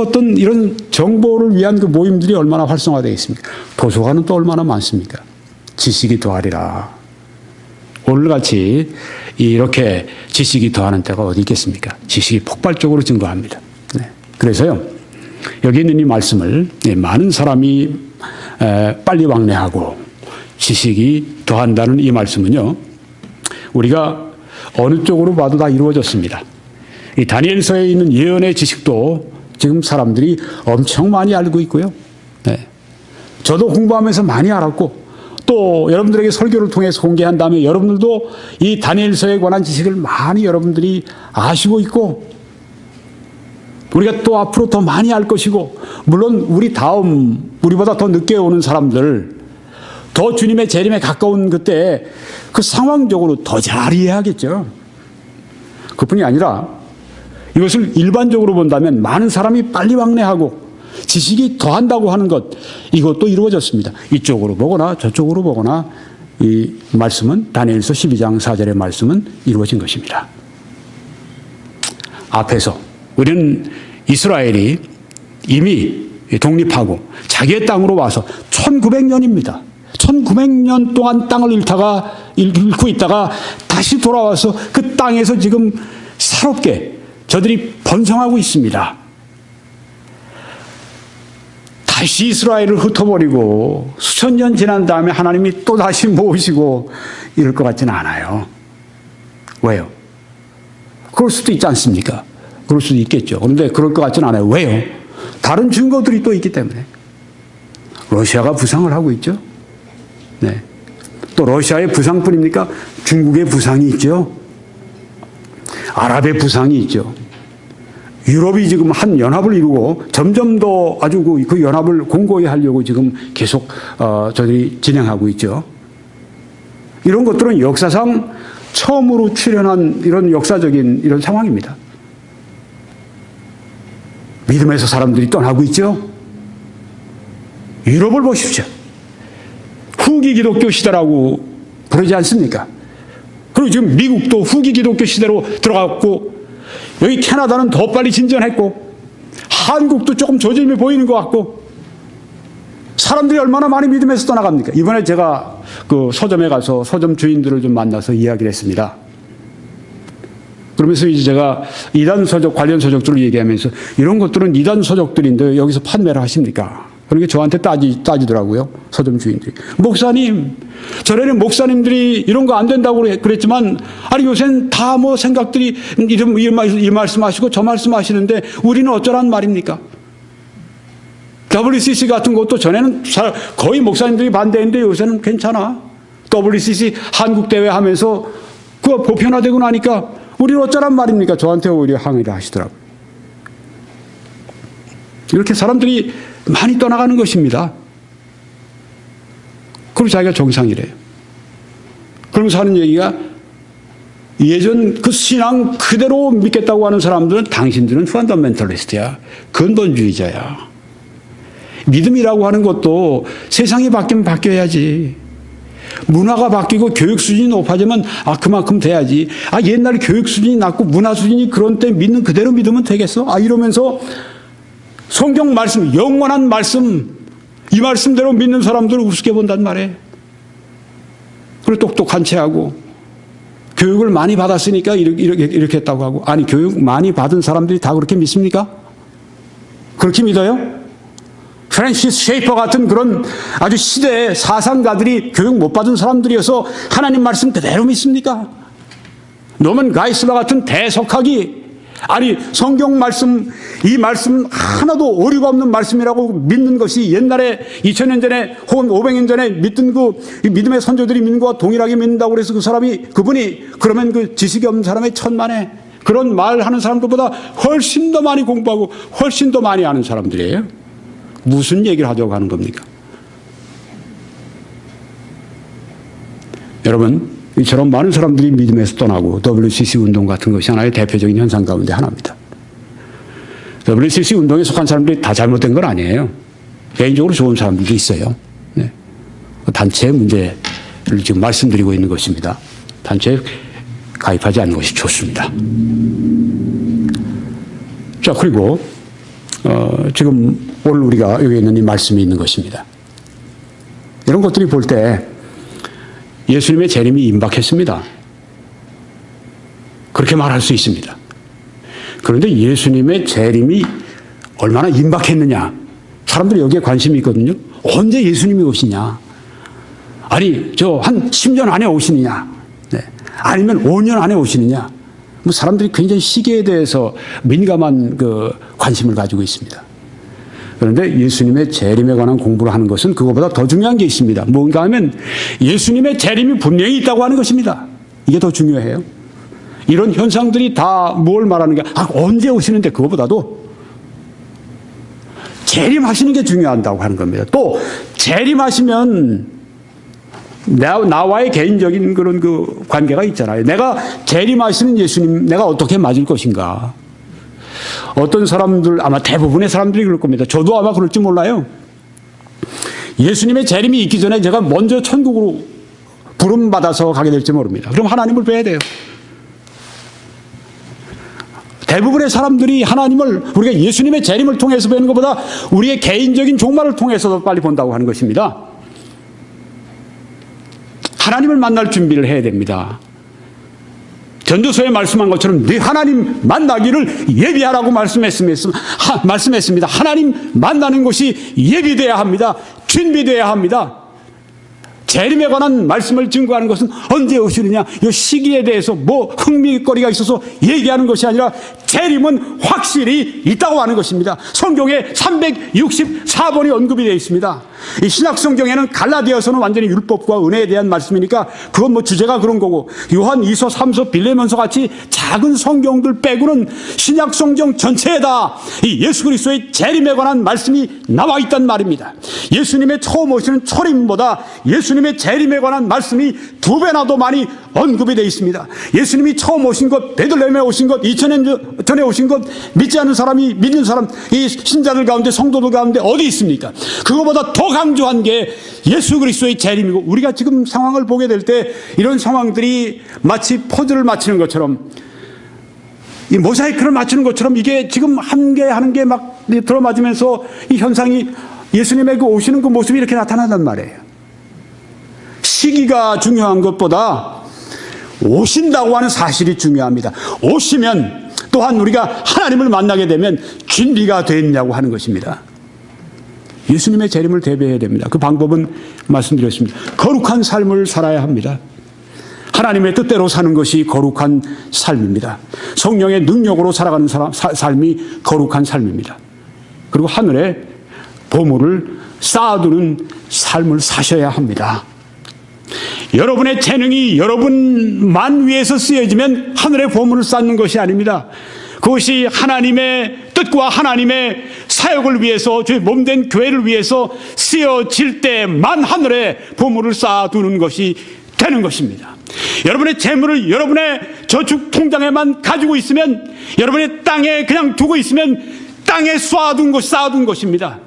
어떤 이런 정보를 위한 그 모임들이 얼마나 활성화되어 있습니까? 도서관은 또 얼마나 많습니까? 지식이 더하리라. 오늘같이 이렇게 지식이 더하는 때가 어디 있겠습니까? 지식이 폭발적으로 증가합니다. 네. 그래서요 여기 있는 이 말씀을 많은 사람이 빨리 왕래하고 지식이 더한다는 이 말씀은요. 우리가 어느 쪽으로 봐도 다 이루어졌습니다. 이 다니엘서에 있는 예언의 지식도 지금 사람들이 엄청 많이 알고 있고요. 네. 저도 공부하면서 많이 알았고 또 여러분들에게 설교를 통해서 공개한 다음에 여러분들도 이 다니엘서에 관한 지식을 많이 여러분들이 아시고 있고 우리가 또 앞으로 더 많이 알 것이고 물론 우리 다음 우리보다 더 늦게 오는 사람들 더 주님의 재림에 가까운 그때 그 상황적으로 더 잘 이해하겠죠. 그뿐이 아니라 이것을 일반적으로 본다면 많은 사람이 빨리 왕래하고 지식이 더한다고 하는 것, 이것도 이루어졌습니다. 이쪽으로 보거나 저쪽으로 보거나 이 말씀은, 다니엘서 12장 4절의 말씀은 이루어진 것입니다. 앞에서 우리는 이스라엘이 이미 독립하고 자기의 땅으로 와서 1900년입니다. 1900년 동안 땅을 잃고 있다가 다시 돌아와서 그 땅에서 지금 새롭게 저들이 번성하고 있습니다. 다시 이스라엘을 흩어버리고 수천 년 지난 다음에 하나님이 또 다시 모으시고 이럴 것 같지는 않아요. 왜요? 그럴 수도 있지 않습니까? 그럴 수도 있겠죠. 그런데 그럴 것 같지는 않아요. 왜요? 다른 증거들이 또 있기 때문에. 러시아가 부상을 하고 있죠. 네. 또 러시아의 부상뿐입니까? 중국의 부상이 있죠. 아랍의 부상이 있죠. 유럽이 지금 한 연합을 이루고 점점 더 아주 그 연합을 공고히 하려고 지금 계속 저들이 진행하고 있죠. 이런 것들은 역사상 처음으로 출현한 이런 역사적인 이런 상황입니다. 믿음에서 사람들이 떠나고 있죠. 유럽을 보십시오. 후기 기독교 시대라고 부르지 않습니까? 그리고 지금 미국도 후기 기독교 시대로 들어갔고, 여기 캐나다는 더 빨리 진전했고, 한국도 조금 저짐이 보이는 것 같고, 사람들이 얼마나 많이 믿음에서 떠나갑니까? 이번에 제가 그 서점에 가서 서점 주인들을 좀 만나서 이야기를 했습니다. 그러면서 이제 제가 이단 서적, 관련 서적들을 얘기하면서 이런 것들은 이단 서적들인데 여기서 판매를 하십니까? 그러니까 저한테 따지더라고요. 서점 주인들이. 목사님, 전에는 목사님들이 이런 거 안 된다고 그랬지만, 아니, 요새는 다 뭐 생각들이 이 말씀하시고 저 말씀하시는데 우리는 어쩌란 말입니까? WCC 같은 것도 전에는 거의 목사님들이 반대했는데 요새는 괜찮아. WCC 한국대회 하면서 그거 보편화되고 나니까 우리는 어쩌란 말입니까? 저한테 오히려 항의를 하시더라고요. 이렇게 사람들이 많이 떠나가는 것입니다. 그리고 자기가 정상이래요. 그러면서 하는 얘기가, 예전 그 신앙 그대로 믿겠다고 하는 사람들은 당신들은 펀더멘털리스트야. 근본주의자야. 믿음이라고 하는 것도 세상이 바뀌면 바뀌어야지. 문화가 바뀌고 교육 수준이 높아지면 그만큼 돼야지. 옛날에 교육 수준이 낮고 문화 수준이 그런 때 믿는 그대로 믿으면 되겠어? 이러면서 성경 말씀, 영원한 말씀, 이 말씀대로 믿는 사람들을 우습게 본단 말이에요. 그리고 똑똑한 체하고 교육을 많이 받았으니까 이렇게 했다고 하고, 아니, 교육 많이 받은 사람들이 다 그렇게 믿습니까? 그렇게 믿어요? 프랜시스 셰이퍼 같은 그런 아주 시대의 사상가들이 교육 못 받은 사람들이어서 하나님 말씀 그대로 믿습니까? 노먼 가이슬러 같은 대석학이, 아니, 성경 말씀, 이 말씀 하나도 오류가 없는 말씀이라고 믿는 것이 옛날에 2000년 전에 혹은 500년 전에 믿던 그 믿음의 선조들이 믿는 것과 동일하게 믿는다고 그래서 그분이 그러면 그 지식이 없는 사람의 천만에 그런 말하는 사람들보다 훨씬 더 많이 공부하고 훨씬 더 많이 아는 사람들이에요. 무슨 얘기를 하려고 하는 겁니까? 여러분, 이처럼 많은 사람들이 믿음에서 떠나고 WCC 운동 같은 것이 하나의 대표적인 현상 가운데 하나입니다. WCC 운동에 속한 사람들이 다 잘못된 건 아니에요. 개인적으로 좋은 사람들도 있어요. 네. 단체의 문제를 지금 말씀드리고 있는 것입니다. 단체에 가입하지 않는 것이 좋습니다. 자, 그리고 지금 오늘 우리가 여기 있는 이 말씀이 있는 것입니다. 이런 것들이 볼 때 예수님의 재림이 임박했습니다. 그렇게 말할 수 있습니다. 그런데 예수님의 재림이 얼마나 임박했느냐, 사람들이 여기에 관심이 있거든요. 언제 예수님이 오시냐, 아니 한 10년 안에 오시느냐, 네. 아니면 5년 안에 오시느냐, 사람들이 굉장히 시기에 대해서 민감한 관심을 가지고 있습니다. 그런데 예수님의 재림에 관한 공부를 하는 것은 그것보다 더 중요한 게 있습니다. 뭔가 하면 예수님의 재림이 분명히 있다고 하는 것입니다. 이게 더 중요해요. 이런 현상들이 다 뭘 말하는가? 언제 오시는데 그것보다도 재림하시는 게 중요하다고 하는 겁니다. 또 재림하시면 나와의 개인적인 그런 그 관계가 있잖아요. 내가 재림하시는 예수님, 내가 어떻게 맞을 것인가. 어떤 사람들, 아마 대부분의 사람들이 그럴 겁니다. 저도 아마 그럴지 몰라요. 예수님의 재림이 있기 전에 제가 먼저 천국으로 부름받아서 가게 될지 모릅니다. 그럼 하나님을 뵈야 돼요. 대부분의 사람들이 하나님을 우리가 예수님의 재림을 통해서 뵈는 것보다 우리의 개인적인 종말을 통해서 더 빨리 본다고 하는 것입니다. 하나님을 만날 준비를 해야 됩니다. 전도서에 말씀한 것처럼 네 하나님 만나기를 예비하라고 말씀했습니다. 하나님 만나는 것이 예비돼야 합니다. 준비돼야 합니다. 재림에 관한 말씀을 증거하는 것은 언제 오시느냐, 이 시기에 대해서 뭐 흥미거리가 있어서 얘기하는 것이 아니라 재림은 확실히 있다고 하는 것입니다. 성경에 364번이 언급이 되어 있습니다. 이 신약성경에는 갈라디아서는 완전히 율법과 은혜에 대한 말씀이니까 그건 뭐 주제가 그런 거고, 요한 2서 3서 빌레몬서 같이 작은 성경들 빼고는 신약성경 전체에다 이 예수 그리스도의 재림에 관한 말씀이 나와 있단 말입니다. 예수님의 처음 오시는 초림보다 예수님의 재림에 관한 말씀이 2배나 더 많이 언급이 되어 있습니다. 예수님이 처음 오신 것, 베들레헴에 오신 것, 2000년 전에 오신 것 믿지 않는 사람이 믿는 사람, 이 신자들 가운데, 성도들 가운데 어디 있습니까? 그거보다 더 강조한 게 예수 그리스도의 재림이고, 우리가 지금 상황을 보게 될 때 이런 상황들이 마치 퍼즐을 맞추는 것처럼, 이 모자이크를 맞추는 것처럼 이게 지금 한 개 하는 게 막 들어맞으면서 이 현상이 예수님의 그 오시는 그 모습이 이렇게 나타난단 말이에요. 시기가 중요한 것보다 오신다고 하는 사실이 중요합니다. 오시면 또한 우리가 하나님을 만나게 되면 준비가 됐냐고 하는 것입니다. 예수님의 재림을 대비해야 됩니다. 그 방법은 말씀드렸습니다. 거룩한 삶을 살아야 합니다. 하나님의 뜻대로 사는 것이 거룩한 삶입니다. 성령의 능력으로 살아가는 삶이 거룩한 삶입니다. 그리고 하늘에 보물을 쌓아두는 삶을 사셔야 합니다. 여러분의 재능이 여러분만 위해서 쓰여지면 하늘의 보물을 쌓는 것이 아닙니다. 그것이 하나님의 뜻과 하나님의 사역을 위해서, 주의 몸된 교회를 위해서 쓰여질 때만 하늘에 보물을 쌓아두는 것이 되는 것입니다. 여러분의 재물을 여러분의 저축 통장에만 가지고 있으면, 여러분의 땅에 그냥 두고 있으면 땅에 쌓아둔 것입니다.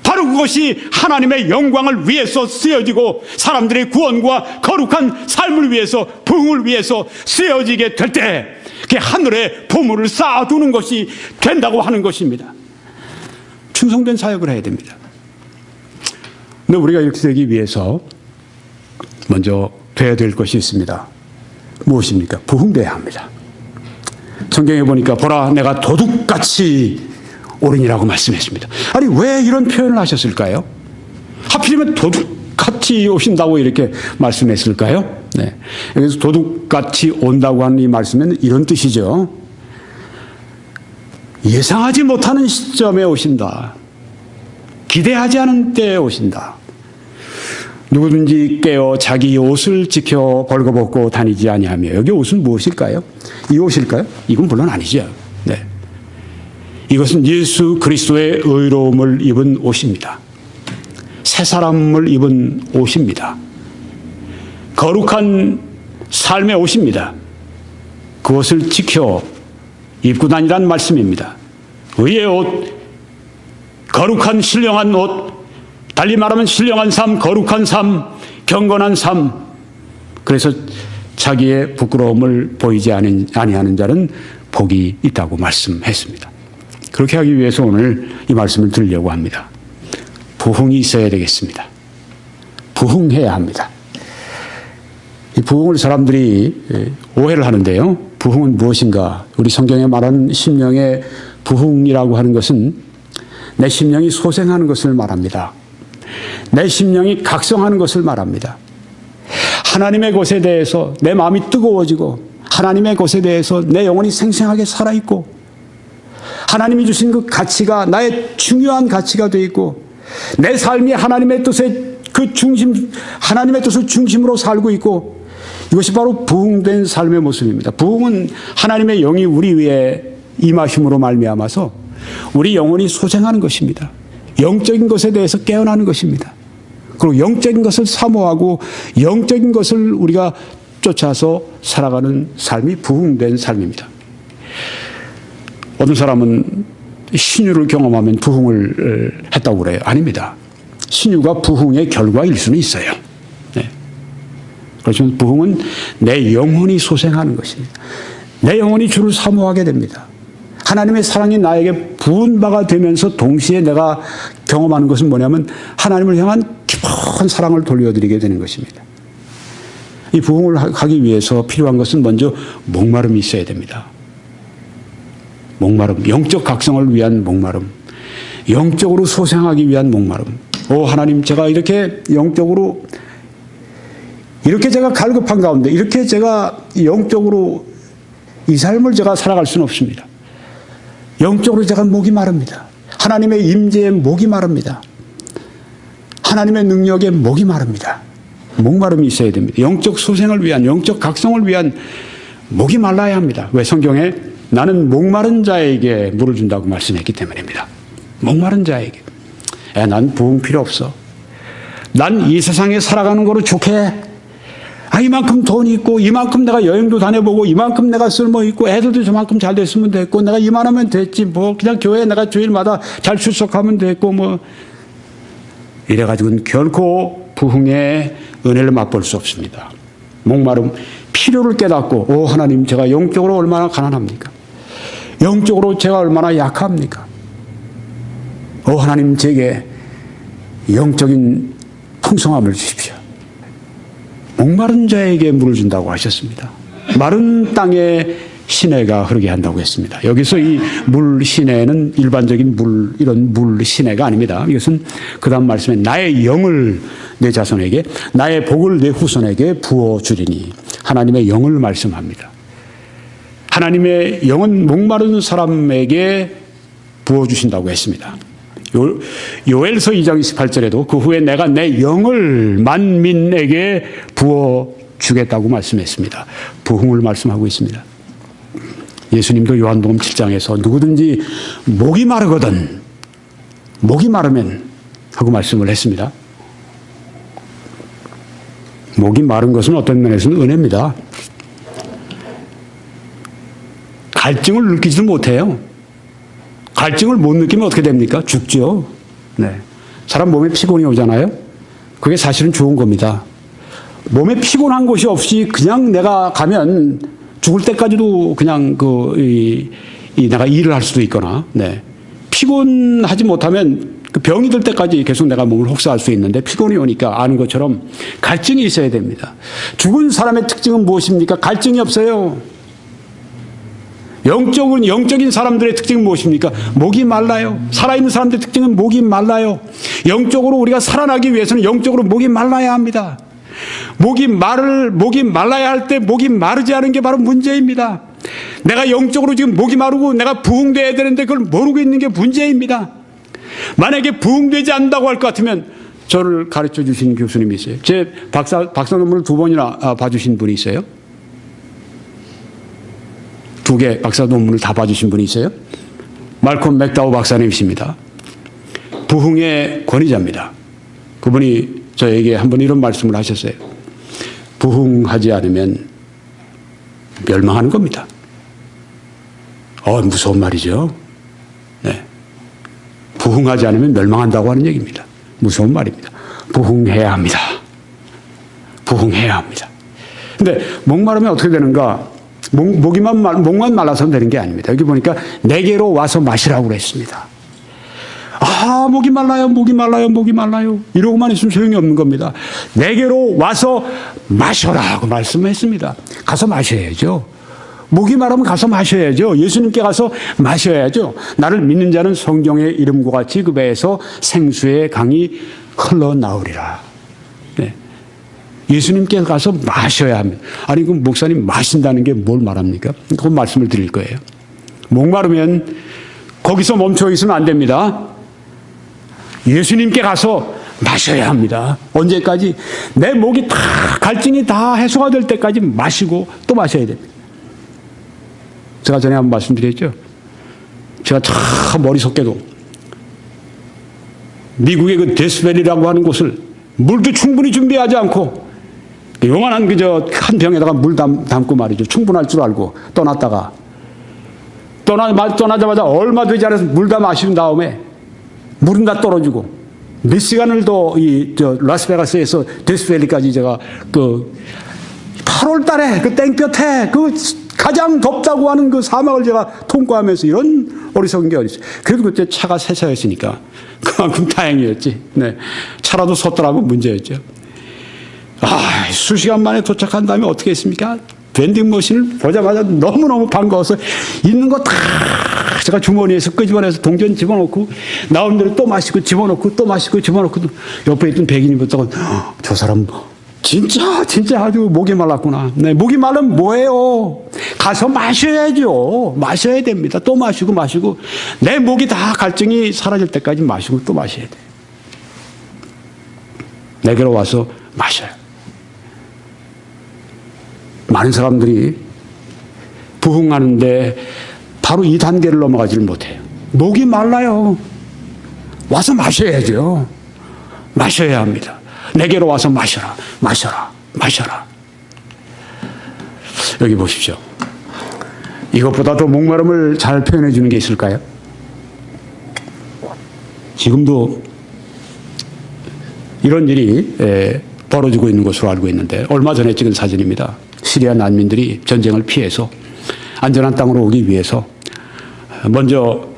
바로 그것이 하나님의 영광을 위해서 쓰여지고 사람들의 구원과 거룩한 삶을 위해서, 부흥을 위해서 쓰여지게 될 때 그게 하늘에 보물을 쌓아두는 것이 된다고 하는 것입니다. 충성된 사역을 해야 됩니다. 근데 우리가 이렇게 되기 위해서 먼저 돼야 될 것이 있습니다. 무엇입니까? 부흥돼야 합니다. 성경에 보니까 보라 내가 도둑같이 오르니라고 말씀했습니다. 아니 왜 이런 표현을 하셨을까요? 하필이면 도둑같이 오신다고 이렇게 말씀했을까요? 네. 여기서 도둑같이 온다고 하는 이 말씀은 이런 뜻이죠. 예상하지 못하는 시점에 오신다. 기대하지 않은 때에 오신다. 누구든지 깨어 자기 옷을 지켜 벌거벗고 다니지 아니하며. 여기 옷은 무엇일까요? 이 옷일까요? 이건 물론 아니죠. 네. 이것은 예수 그리스도의 의로움을 입은 옷입니다. 새 사람을 입은 옷입니다. 거룩한 삶의 옷입니다. 그것을 지켜 입고 다니라는 말씀입니다. 의의 옷, 거룩한 신령한 옷, 달리 말하면 신령한 삶, 거룩한 삶, 경건한 삶. 그래서 자기의 부끄러움을 보이지 아니하는 자는 복이 있다고 말씀했습니다. 그렇게 하기 위해서 오늘 이 말씀을 드리려고 합니다. 부흥이 있어야 되겠습니다. 부흥해야 합니다. 이 부흥을 사람들이 오해를 하는데요. 부흥은 무엇인가? 우리 성경에 말하는 심령의 부흥이라고 하는 것은 내 심령이 소생하는 것을 말합니다. 내 심령이 각성하는 것을 말합니다. 하나님의 것에 대해서 내 마음이 뜨거워지고, 하나님의 것에 대해서 내 영혼이 생생하게 살아있고, 하나님이 주신 그 가치가 나의 중요한 가치가 되어 있고, 내 삶이 하나님의 뜻의 하나님의 뜻을 중심으로 살고 있고, 이것이 바로 부흥된 삶의 모습입니다. 부흥은 하나님의 영이 우리 위에 임하심으로 말미암아서 우리 영혼이 소생하는 것입니다. 영적인 것에 대해서 깨어나는 것입니다. 그리고 영적인 것을 사모하고 영적인 것을 우리가 쫓아서 살아가는 삶이 부흥된 삶입니다. 어떤 사람은 신유를 경험하면 부흥을 했다고 그래요. 아닙니다. 신유가 부흥의 결과일 수는 있어요. 네. 그렇지만 부흥은 내 영혼이 소생하는 것입니다. 내 영혼이 주를 사모하게 됩니다. 하나님의 사랑이 나에게 부은 바가 되면서 동시에 내가 경험하는 것은 뭐냐면 하나님을 향한 깊은 사랑을 돌려드리게 되는 것입니다. 이 부흥을 하기 위해서 필요한 것은 먼저 목마름이 있어야 됩니다. 목마름, 영적 각성을 위한 목마름, 영적으로 소생하기 위한 목마름. 하나님, 제가 이렇게 영적으로 이렇게 제가 갈급한 가운데 이렇게 제가 영적으로 이 삶을 제가 살아갈 수는 없습니다. 영적으로 제가 목이 마릅니다. 하나님의 임재에 목이 마릅니다. 하나님의 능력에 목이 마릅니다. 목마름이 있어야 됩니다. 영적 소생을 위한, 영적 각성을 위한 목이 말라야 합니다. 왜? 성경에 나는 목마른 자에게 물을 준다고 말씀했기 때문입니다. 목마른 자에게. 난 부흥 필요 없어. 난 이 세상에 살아가는 거로 좋게. 이만큼 돈이 있고, 이만큼 내가 여행도 다녀보고, 이만큼 내가 쓸모 있고, 애들도 저만큼 잘 됐으면 됐고, 내가 이만하면 됐지, 그냥 교회에 내가 주일마다 잘 출석하면 됐고, 이래가지고는 결코 부흥의 은혜를 맛볼 수 없습니다. 목마름, 필요를 깨닫고, 하나님, 제가 영적으로 얼마나 가난합니까? 영적으로 제가 얼마나 약합니까? 하나님, 제게 영적인 풍성함을 주십시오. 목마른 자에게 물을 준다고 하셨습니다. 마른 땅에 시내가 흐르게 한다고 했습니다. 여기서 이 물 시내는 일반적인 이런 물 시내가 아닙니다. 이것은 그 다음 말씀에 나의 영을 내 자손에게, 나의 복을 내 후손에게 부어주리니, 하나님의 영을 말씀합니다. 하나님의 영은 목마른 사람에게 부어주신다고 했습니다. 요엘서 2장 28절에도 그 후에 내가 내 영을 만민에게 부어주겠다고 말씀했습니다. 부흥을 말씀하고 있습니다. 예수님도 요한복음 7장에서 누구든지 목이 마르거든, 목이 마르면 하고 말씀을 했습니다. 목이 마른 것은 어떤 면에서는 은혜입니다. 갈증을 느끼지도 못해요. 갈증을 못 느끼면 어떻게 됩니까? 죽죠. 네. 사람 몸에 피곤이 오잖아요. 그게 사실은 좋은 겁니다. 몸에 피곤한 것이 없이 그냥 내가 가면 죽을 때까지도 그냥 내가 일을 할 수도 있거나, 네. 피곤하지 못하면 그 병이 들 때까지 계속 내가 몸을 혹사할 수 있는데 피곤이 오니까 아는 것처럼 갈증이 있어야 됩니다. 죽은 사람의 특징은 무엇입니까? 갈증이 없어요. 영적인 사람들의 특징은 무엇입니까? 목이 말라요. 살아있는 사람들의 특징은 목이 말라요. 영적으로 우리가 살아나기 위해서는 영적으로 목이 말라야 합니다. 목이 말라야 할 때 목이 마르지 않은 게 바로 문제입니다. 내가 영적으로 지금 목이 마르고 내가 부흥돼야 되는데 그걸 모르고 있는 게 문제입니다. 만약에 부흥되지 않는다고 할 것 같으면 저를 가르쳐 주신 교수님이 있어요. 제 박사 논문을 2번이나 봐주신 분이 있어요. 2개 박사 논문을 다 봐주신 분이 있어요. 말콤 맥다우 박사님이십니다. 부흥의 권위자입니다. 그분이 저에게 한번 이런 말씀을 하셨어요. 부흥하지 않으면 멸망하는 겁니다. 무서운 말이죠. 네. 부흥하지 않으면 mel망한다고 하는 얘기입니다. 무서운 말입니다. 부흥해야 합니다. 부흥해야 합니다. 근데 목마르면 어떻게 되는가? 목만 말라서 되는 게 아닙니다. 여기 보니까 내게로 와서 마시라고 그랬습니다. 목이 말라요, 목이 말라요, 목이 말라요. 이러고만 있으면 소용이 없는 겁니다. 내게로 와서 마셔라고 말씀했습니다. 가서 마셔야죠. 목이 마르면 가서 마셔야죠. 예수님께 가서 마셔야죠. 나를 믿는 자는 성경의 이름과 같이 그 배에서 생수의 강이 흘러나오리라. 네. 예수님께 가서 마셔야 합니다. 아니, 그럼 목사님 마신다는 게 뭘 말합니까? 그 말씀을 드릴 거예요. 목마르면 거기서 멈춰 있으면 안 됩니다. 예수님께 가서 마셔야 합니다. 언제까지? 내 목이 다, 갈증이 다 해소가 될 때까지 마시고 또 마셔야 됩니다. 제가 전에 한번 말씀드렸죠. 제가 참 머리속에도 미국의 그 데스밸리라고 하는 곳을 물도 충분히 준비하지 않고 요만한 그저 한 병에다가 물 담고 말이죠. 충분할 줄 알고 떠났다가 떠나자마자 얼마 되지 않아서 물 다 마신 다음에 물은 다 떨어지고 몇 시간을 더 라스베가스에서 데스밸리까지 제가 그 8월 달에 그 땡볕에 그 가장 덥다고 하는 그 사막을 제가 통과하면서 이런 어리석은 게 어디 있어요. 그래도 그때 차가 새 차였으니까 그만큼 다행이었지. 네. 차라도 섰더라면 문제였죠. 수시간 만에 도착한 다음에 어떻게 했습니까? 밴딩머신을 보자마자 너무너무 반가워서 있는 거 다 제가 주머니에서 끄집어내서 동전 집어넣고 나온 대로 또 마시고 집어넣고 또 마시고 집어넣고 옆에 있던 백인이 보다가 저 사람 진짜 아주 목이 말랐구나. 네, 목이 말르면 뭐예요? 가서 마셔야죠. 마셔야 됩니다. 또 마시고 내 목이 다 갈증이 사라질 때까지 마시고 또 마셔야 돼요. 내게로 와서 마셔요. 많은 사람들이 부흥하는데 바로 이 단계를 넘어가지를 못해요. 목이 말라요. 와서 마셔야죠. 마셔야 합니다. 내게로 와서 마셔라. 여기 보십시오. 이것보다 더 목마름을 잘 표현해 주는 게 있을까요? 지금도 이런 일이 벌어지고 있는 것으로 알고 있는데 얼마 전에 찍은 사진입니다. 시리아 난민들이 전쟁을 피해서 안전한 땅으로 오기 위해서 먼저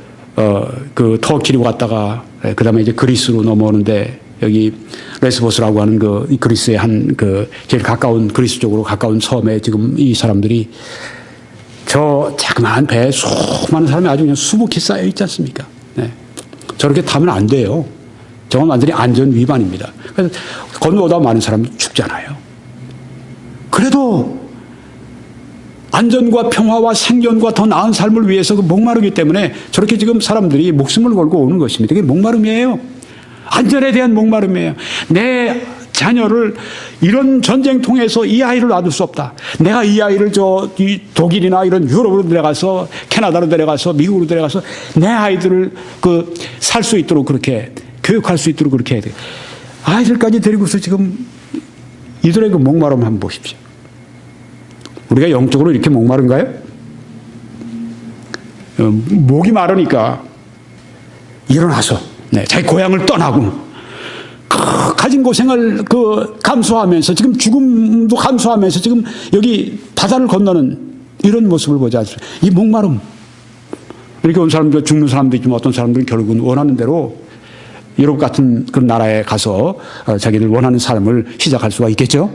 그 터키로 갔다가 그 다음에 이제 그리스로 넘어오는데 여기 레스보스라고 하는 그 그리스의 한 그 제일 가까운 그리스 쪽으로 가까운 섬에 지금 이 사람들이 저 자그마한 배에 수많은 사람이 아주 그냥 수북히 쌓여 있지 않습니까? 네. 저렇게 타면 안 돼요. 저건 완전히 안전 위반입니다. 그래서 건너오다 많은 사람이 죽잖아요. 그래도 안전과 평화와 생존과 더 나은 삶을 위해서 그 목마르기 때문에 저렇게 지금 사람들이 목숨을 걸고 오는 것입니다. 이게 목마름이에요. 안전에 대한 목마름이에요. 내 자녀를 이런 전쟁통에서 이 아이를 놔둘 수 없다. 내가 이 아이를 이 독일이나 이런 유럽으로 데려가서 캐나다로 데려가서 미국으로 데려가서 내 아이들을 살 수 있도록 그렇게 교육할 수 있도록 그렇게 해야 돼요. 아이들까지 데리고서 지금 이들의 그 목마름 한번 보십시오. 우리가 영적으로 이렇게 목마른가요? 목이 마르니까 일어나서 자기 고향을 떠나고 가진 고생을 감수하면서 지금 죽음도 감수하면서 지금 여기 바다를 건너는 이런 모습을 보지 않습니까? 이 목마름. 이렇게 온 사람들, 죽는 사람도 있지만 어떤 사람들은 결국은 원하는 대로 유럽 같은 그런 나라에 가서 자기들 원하는 삶을 시작할 수가 있겠죠?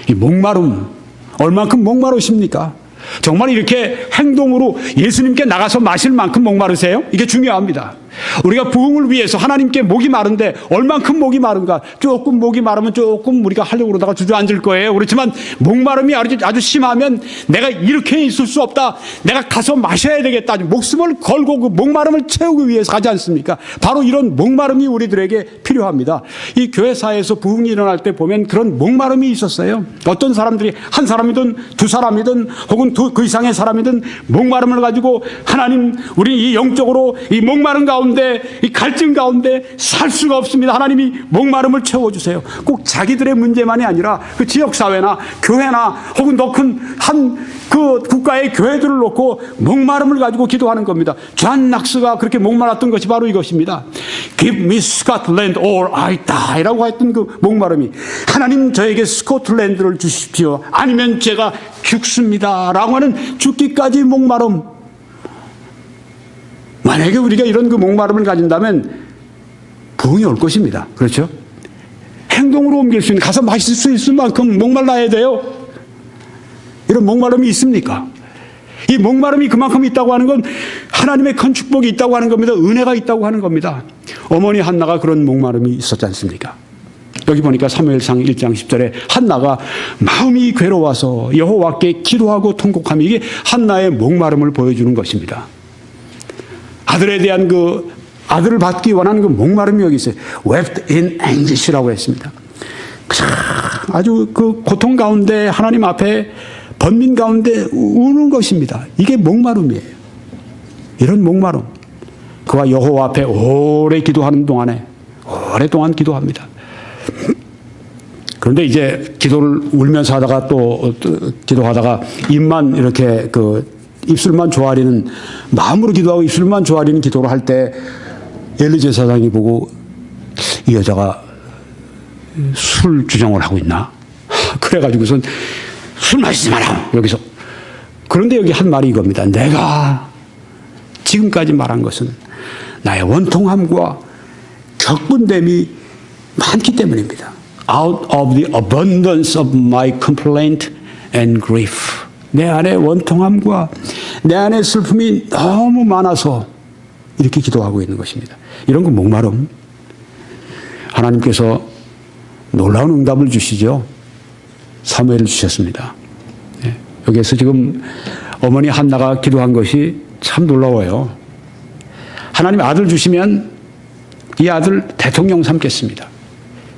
이 목마름. 얼만큼 목마르십니까? 정말 이렇게 행동으로 예수님께 나가서 마실 만큼 목마르세요? 이게 중요합니다. 우리가 부흥을 위해서 하나님께 목이 마른데 얼만큼 목이 마른가? 조금 목이 마르면 조금 우리가 하려고 그러다가 주저앉을 거예요. 그렇지만 목마름이 아주 심하면 내가 이렇게 있을 수 없다. 내가 가서 마셔야 되겠다. 목숨을 걸고 그 목마름을 채우기 위해서 가지 않습니까? 바로 이런 목마름이 우리들에게 필요합니다. 이 교회사에서 부흥이 일어날 때 보면 그런 목마름이 있었어요. 어떤 사람들이 한 사람이든 두 사람이든 혹은 그 이상의 사람이든 목마름을 가지고 하나님, 우리 이 영적으로 이 목마름 가운데 이 갈증 가운데 살 수가 없습니다. 하나님이 목마름을 채워주세요. 꼭 자기들의 문제만이 아니라 그 지역사회나 교회나 혹은 더 큰 한 그 국가의 교회들을 놓고 목마름을 가지고 기도하는 겁니다. 존 낙스가 그렇게 목마랐던 것이 바로 이것입니다. Give me Scotland or I die 라고 했던 그 목마름이, 하나님 저에게 스코틀랜드를 주십시오. 아니면 제가 죽습니다 라고 하는 죽기까지 목마름. 만약에 우리가 이런 그 목마름을 가진다면 부흥이 올 것입니다. 그렇죠? 행동으로 옮길 수 있는, 가서 마실 수 있을 만큼 목말라야 돼요. 이런 목마름이 있습니까? 이 목마름이 그만큼 있다고 하는 건 하나님의 큰 축복이 있다고 하는 겁니다. 은혜가 있다고 하는 겁니다. 어머니 한나가 그런 목마름이 있었지 않습니까? 여기 보니까 사무엘상 1장 10절에 한나가 마음이 괴로워서 여호와께 기도하고 통곡하며, 이게 한나의 목마름을 보여주는 것입니다. 아들에 대한 그 아들을 받기 원하는 그 목마름이 여기 있어요. wept in anguish라고 했습니다. 아주 그 고통 가운데 하나님 앞에 번민 가운데 우는 것입니다. 이게 목마름이에요. 이런 목마름. 그와 여호와 앞에 오래 기도하는 동안에 오랫동안 기도합니다. 그런데 이제 기도를 울면서 하다가 또 기도하다가 입만 이렇게 입술만 조아리는, 마음으로 기도하고 입술만 조아리는 기도를 할 때 엘리 제사장이 보고 이 여자가 술 주정을 하고 있나? 그래가지고선 술 마시지 마라, 여기서. 그런데 여기 한 말이 이겁니다. 내가 지금까지 말한 것은 나의 원통함과 격분됨이 많기 때문입니다. Out of the abundance of my complaint and grief. 내 안에 원통함과 내 안에 슬픔이 너무 많아서 이렇게 기도하고 있는 것입니다. 이런 건 목마름. 하나님께서 놀라운 응답을 주시죠. 사무엘을 주셨습니다. 여기에서 지금 어머니 한나가 기도한 것이 참 놀라워요. 하나님 아들 주시면 이 아들 대통령 삼겠습니다.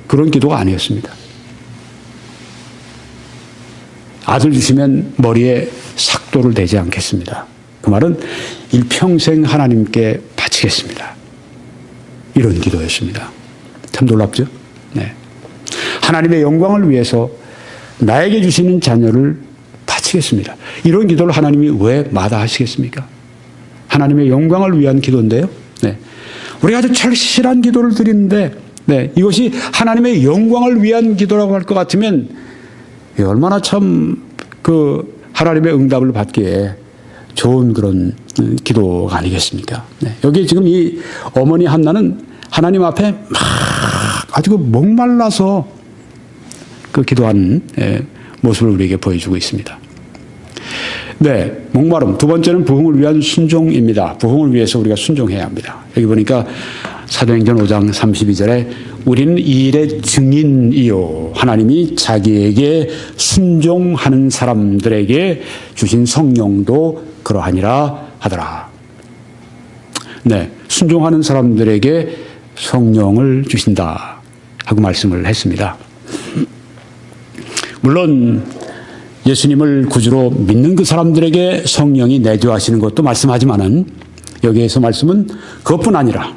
그런 기도가 아니었습니다. 아들 주시면 머리에 삭도를 대지 않겠습니다. 그 말은 일평생 하나님께 바치겠습니다. 이런 기도였습니다. 참 놀랍죠? 네. 하나님의 영광을 위해서 나에게 주시는 자녀를 바치겠습니다. 이런 기도를 하나님이 왜 마다하시겠습니까? 하나님의 영광을 위한 기도인데요. 네. 우리가 아주 절실한 기도를 드리는데, 네, 이것이 하나님의 영광을 위한 기도라고 할 것 같으면 얼마나 참 하나님의 응답을 받기에 좋은 그런 기도가 아니겠습니까? 네. 여기 지금 이 어머니 한나는 하나님 앞에 막 아주 목말라서 기도하는 모습을 우리에게 보여주고 있습니다. 네, 목마름. 두 번째는 부흥을 위한 순종입니다. 부흥을 위해서 우리가 순종해야 합니다. 여기 보니까 사도행전 5장 32절에 우리는 이 일의 증인이요 하나님이 자기에게 순종하는 사람들에게 주신 성령도 그러하니라 하더라. 네, 순종하는 사람들에게 성령을 주신다 하고 말씀을 했습니다. 물론 예수님을 구주로 믿는 그 사람들에게 성령이 내주하시는 것도 말씀하지만은 여기에서 말씀은 그것뿐 아니라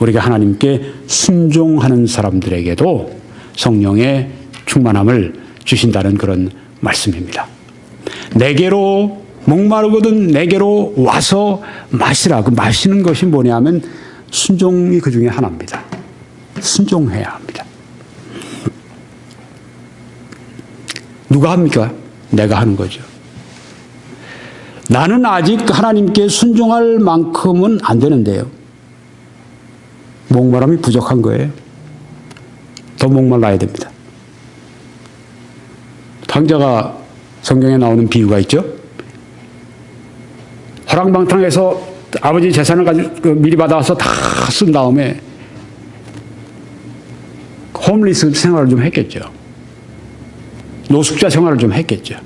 우리가 하나님께 순종하는 사람들에게도 성령의 충만함을 주신다는 그런 말씀입니다. 내게로 목마르거든 내게로 와서 마시라. 그 마시는 것이 뭐냐면 순종이 그 중에 하나입니다. 순종해야 합니다. 누가 합니까? 내가 하는 거죠. 나는 아직 하나님께 순종할 만큼은 안 되는데요. 목마름이 부족한 거예요. 더 목말라야 됩니다. 황자가 성경에 나오는 비유가 있죠. 허랑방탕해서 아버지 재산을 가지고 미리 받아와서 다 쓴 다음에 홈리스 생활을 좀 했겠죠. 노숙자 생활을 좀 했겠죠.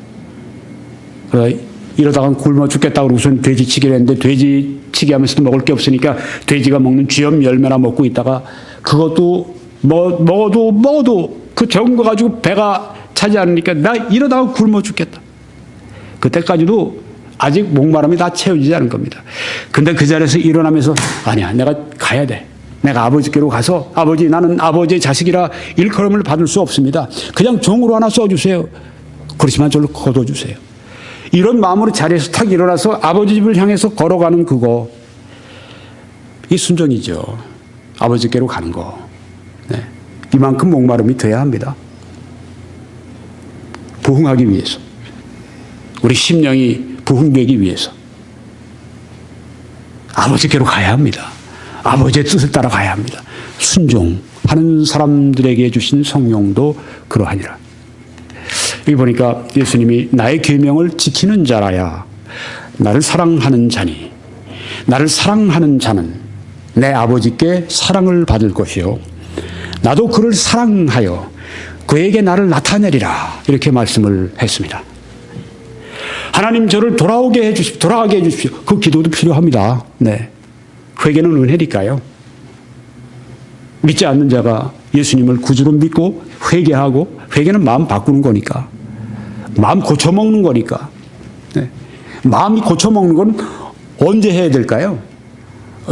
이러다가 굶어 죽겠다고 우선 돼지치기를 했는데 돼지치기 하면서도 먹을 게 없으니까 돼지가 먹는 쥐염 열매나 먹고 있다가 그것도 먹어도 그 적은 거 가지고 배가 차지 않으니까 나 이러다가 굶어 죽겠다. 그때까지도 아직 목마름이 다 채워지지 않은 겁니다. 근데 그 자리에서 일어나면서 아니야, 내가 가야 돼. 내가 아버지께로 가서 아버지, 나는 아버지의 자식이라 일컬음을 받을 수 없습니다. 그냥 종으로 하나 써주세요. 그렇지만 저를 거둬주세요. 이런 마음으로 자리에서 탁 일어나서 아버지 집을 향해서 걸어가는 그거, 이 순종이죠. 아버지께로 가는 거. 네. 이만큼 목마름이 돼야 합니다. 부흥하기 위해서. 우리 심령이 부흥되기 위해서. 아버지께로 가야 합니다. 아버지의 뜻을 따라가야 합니다. 순종하는 사람들에게 주신 성령도 그러하니라. 여기 보니까 예수님이 나의 계명을 지키는 자라야 나를 사랑하는 자니 나를 사랑하는 자는 내 아버지께 사랑을 받을 것이요 나도 그를 사랑하여 그에게 나를 나타내리라 이렇게 말씀을 했습니다. 하나님 저를 돌아가게 해주십시오. 그 기도도 필요합니다. 네. 회개는 은혜니까요. 믿지 않는 자가 예수님을 구주로 믿고 회개하고 회개는 마음 바꾸는 거니까 마음 고쳐먹는 거니까 네. 마음이 고쳐먹는 건 언제 해야 될까요?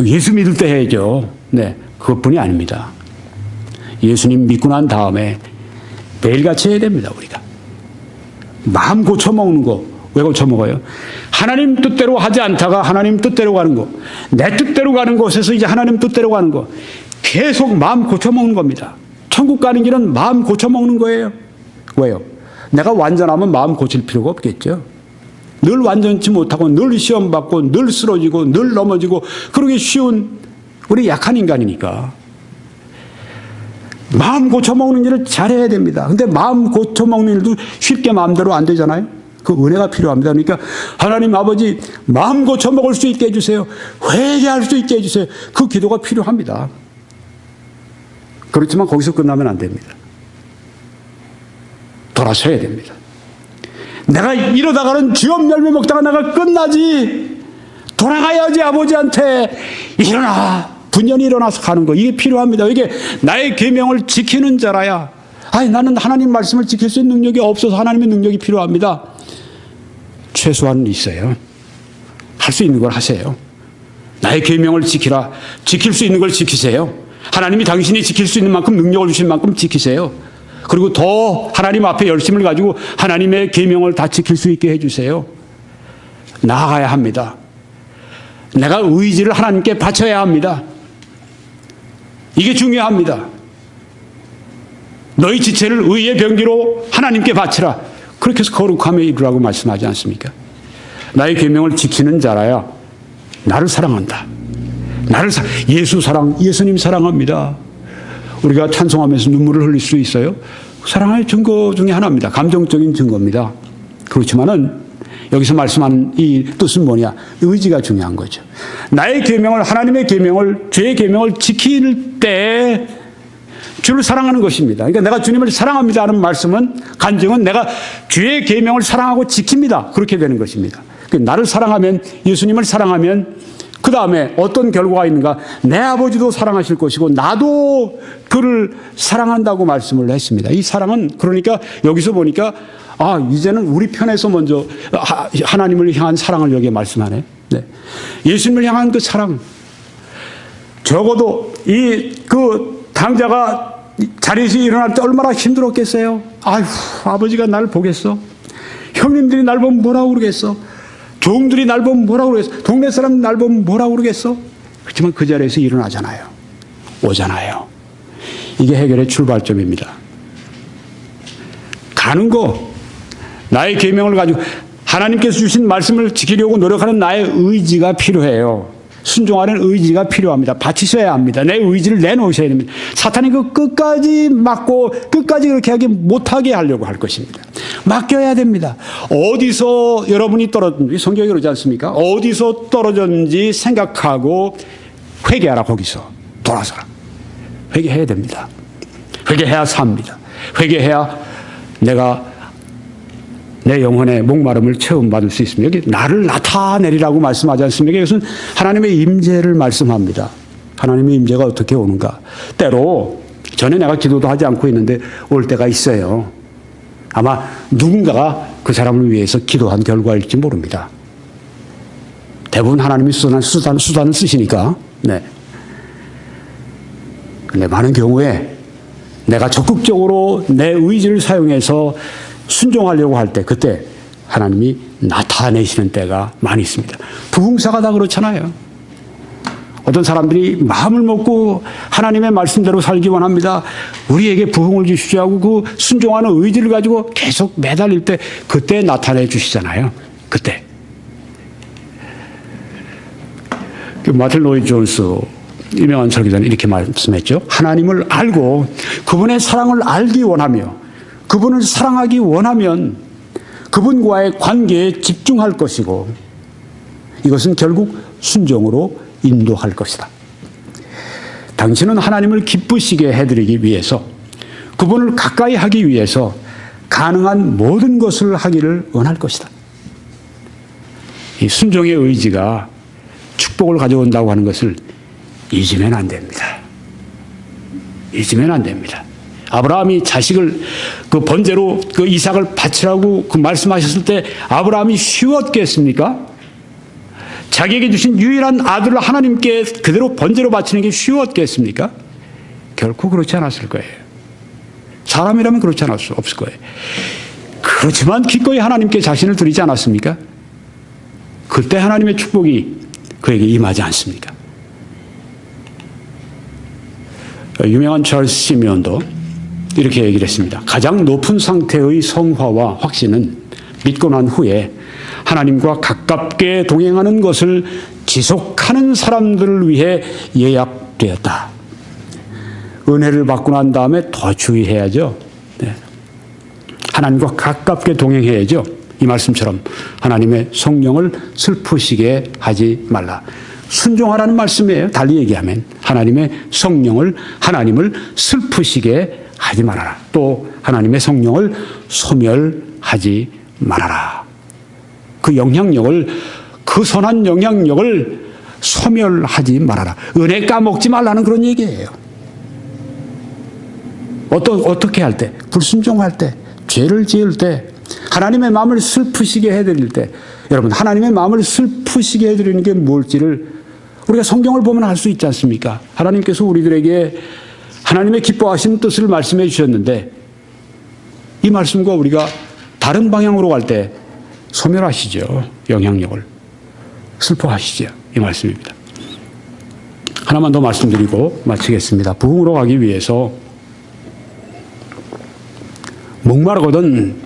예수 믿을 때 해야죠. 네. 그것뿐이 아닙니다. 예수님 믿고 난 다음에 매일같이 해야 됩니다, 우리가. 마음 고쳐먹는 거, 왜 고쳐먹어요? 하나님 뜻대로 하지 않다가 하나님 뜻대로 가는 거, 내 뜻대로 가는 곳에서 이제 하나님 뜻대로 가는 거, 계속 마음 고쳐먹는 겁니다. 천국 가는 길은 마음 고쳐먹는 거예요. 왜요? 내가 완전하면 마음 고칠 필요가 없겠죠. 늘 완전치 못하고 늘 시험받고 늘 쓰러지고 늘 넘어지고 그러기 쉬운 우리 약한 인간이니까 마음 고쳐먹는 일을 잘해야 됩니다. 근데 마음 고쳐먹는 일도 쉽게 마음대로 안 되잖아요. 그 은혜가 필요합니다. 그러니까 하나님 아버지 마음 고쳐먹을 수 있게 해주세요. 회개할 수 있게 해주세요. 그 기도가 필요합니다. 그렇지만 거기서 끝나면 안 됩니다. 돌아서야 됩니다. 내가 이러다가는 쥐업 열매 먹다가 내가 끝나지. 돌아가야지 아버지한테 일어나. 분연히 일어나서 가는 거. 이게 필요합니다. 이게 나의 계명을 지키는 자라야. 아니 나는 하나님 말씀을 지킬 수 있는 능력이 없어서 하나님의 능력이 필요합니다. 최소한 있어요. 할 수 있는 걸 하세요. 나의 계명을 지키라. 지킬 수 있는 걸 지키세요. 하나님이 당신이 지킬 수 있는 만큼 능력을 주신 만큼 지키세요. 그리고 더 하나님 앞에 열심을 가지고 하나님의 계명을 다 지킬 수 있게 해주세요. 나아가야 합니다. 내가 의지를 하나님께 바쳐야 합니다. 이게 중요합니다. 너희 지체를 의의 병기로 하나님께 바치라. 그렇게 해서 거룩함에 이르라고 말씀하지 않습니까? 나의 계명을 지키는 자라야 나를 사랑한다. 예수 사랑, 예수님 사랑합니다. 우리가 찬송하면서 눈물을 흘릴 수 있어요. 사랑의 증거 중에 하나입니다. 감정적인 증거입니다. 그렇지만은 여기서 말씀하는 이 뜻은 뭐냐? 의지가 중요한 거죠. 나의 계명을, 하나님의 계명을, 주의 계명을 지킬 때 주를 사랑하는 것입니다. 그러니까 내가 주님을 사랑합니다 하는 말씀은, 간증은 내가 주의 계명을 사랑하고 지킵니다. 그렇게 되는 것입니다. 나를 사랑하면, 예수님을 사랑하면 그 다음에 어떤 결과가 있는가? 내 아버지도 사랑하실 것이고 나도 그를 사랑한다고 말씀을 했습니다. 이 사랑은 그러니까 여기서 보니까 이제는 우리 편에서 먼저 하나님을 향한 사랑을 여기에 말씀하네. 네. 예수님을 향한 그 사랑. 적어도 그 당자가 자리에서 일어날 때 얼마나 힘들었겠어요. 아휴, 아버지가 날 보겠어. 형님들이 날 보면 뭐라고 그러겠어. 종들이 날 보면 뭐라고 그러겠어. 동네 사람 날 보면 뭐라고 그러겠어. 그렇지만 그 자리에서 일어나잖아요. 오잖아요. 이게 해결의 출발점입니다. 가는 거, 나의 계명을 가지고 하나님께서 주신 말씀을 지키려고 노력하는 나의 의지가 필요해요. 순종하는 의지가 필요합니다. 바치셔야 합니다. 내 의지를 내놓으셔야 됩니다. 사탄이 그 끝까지 막고 끝까지 그렇게 하게 못하게 하려고 할 것입니다. 맡겨야 됩니다. 어디서 여러분이 떨어졌는지, 성경이 그러지 않습니까? 어디서 떨어졌는지 생각하고 회개하라. 거기서 돌아서라. 회개해야 됩니다. 회개해야 삽니다. 회개해야 내가 내 영혼의 목마름을 체험받을 수 있습니다. 여기 나를 나타내리라고 말씀하지 않습니까? 이것은 하나님의 임재를 말씀합니다. 하나님의 임재가 어떻게 오는가? 때로 전에 내가 기도도 하지 않고 있는데 올 때가 있어요. 아마 누군가가 그 사람을 위해서 기도한 결과일지 모릅니다. 대부분 하나님이 수단을 쓰시니까. 네. 근데 많은 경우에 내가 적극적으로 내 의지를 사용해서 순종하려고 할 때, 그때 하나님이 나타내시는 때가 많이 있습니다. 부흥사가 다 그렇잖아요. 어떤 사람들이 마음을 먹고 하나님의 말씀대로 살기 원합니다. 우리에게 부흥을 주시죠 하고 그 순종하는 의지를 가지고 계속 매달릴 때, 그때 나타내 주시잖아요. 그때. 마틴 로이드 존스 유명한 설교자는 이렇게 말씀했죠. 하나님을 알고 그분의 사랑을 알기 원하며 그분을 사랑하기 원하면 그분과의 관계에 집중할 것이고, 이것은 결국 순종으로 인도할 것이다. 당신은 하나님을 기쁘시게 해드리기 위해서, 그분을 가까이 하기 위해서 가능한 모든 것을 하기를 원할 것이다. 이 순종의 의지가 축복을 가져온다고 하는 것을 잊으면 안 됩니다. 잊으면 안 됩니다. 아브라함이 자식을 그 번제로 그 이삭을 바치라고 그 말씀하셨을 때 아브라함이 쉬웠겠습니까? 자기에게 주신 유일한 아들을 하나님께 그대로 번제로 바치는 게 쉬웠겠습니까? 결코 그렇지 않았을 거예요. 사람이라면 그렇지 않을 수 없을 거예요. 그렇지만 기꺼이 하나님께 자신을 드리지 않았습니까? 그때 하나님의 축복이 그에게 임하지 않습니까? 유명한 찰스 시미온도 이렇게 얘기를 했습니다. 가장 높은 상태의 성화와 확신은 믿고 난 후에 하나님과 가깝게 동행하는 것을 지속하는 사람들을 위해 예약되었다. 은혜를 받고 난 다음에 더 주의해야죠. 네. 하나님과 가깝게 동행해야죠. 이 말씀처럼 하나님의 성령을 슬프시게 하지 말라. 순종하라는 말씀이에요. 달리 얘기하면 하나님의 성령을, 하나님을 슬프시게 하지 말아라. 또 하나님의 성령을 소멸하지 말아라. 그 영향력을, 그 선한 영향력을 소멸하지 말아라. 은혜 까먹지 말라는 그런 얘기예요. 어떻게 할 때? 불순종할 때, 죄를 지을 때, 하나님의 마음을 슬프시게 해드릴 때, 여러분 하나님의 마음을 슬프시게 해드리는 게 뭘지를 우리가 성경을 보면 알 수 있지 않습니까? 하나님께서 우리들에게 하나님의 기뻐하시는 뜻을 말씀해 주셨는데 이 말씀과 우리가 다른 방향으로 갈 때 소멸하시죠. 영향력을. 슬퍼하시죠. 이 말씀입니다. 하나만 더 말씀드리고 마치겠습니다. 부흥으로 가기 위해서 목마르거든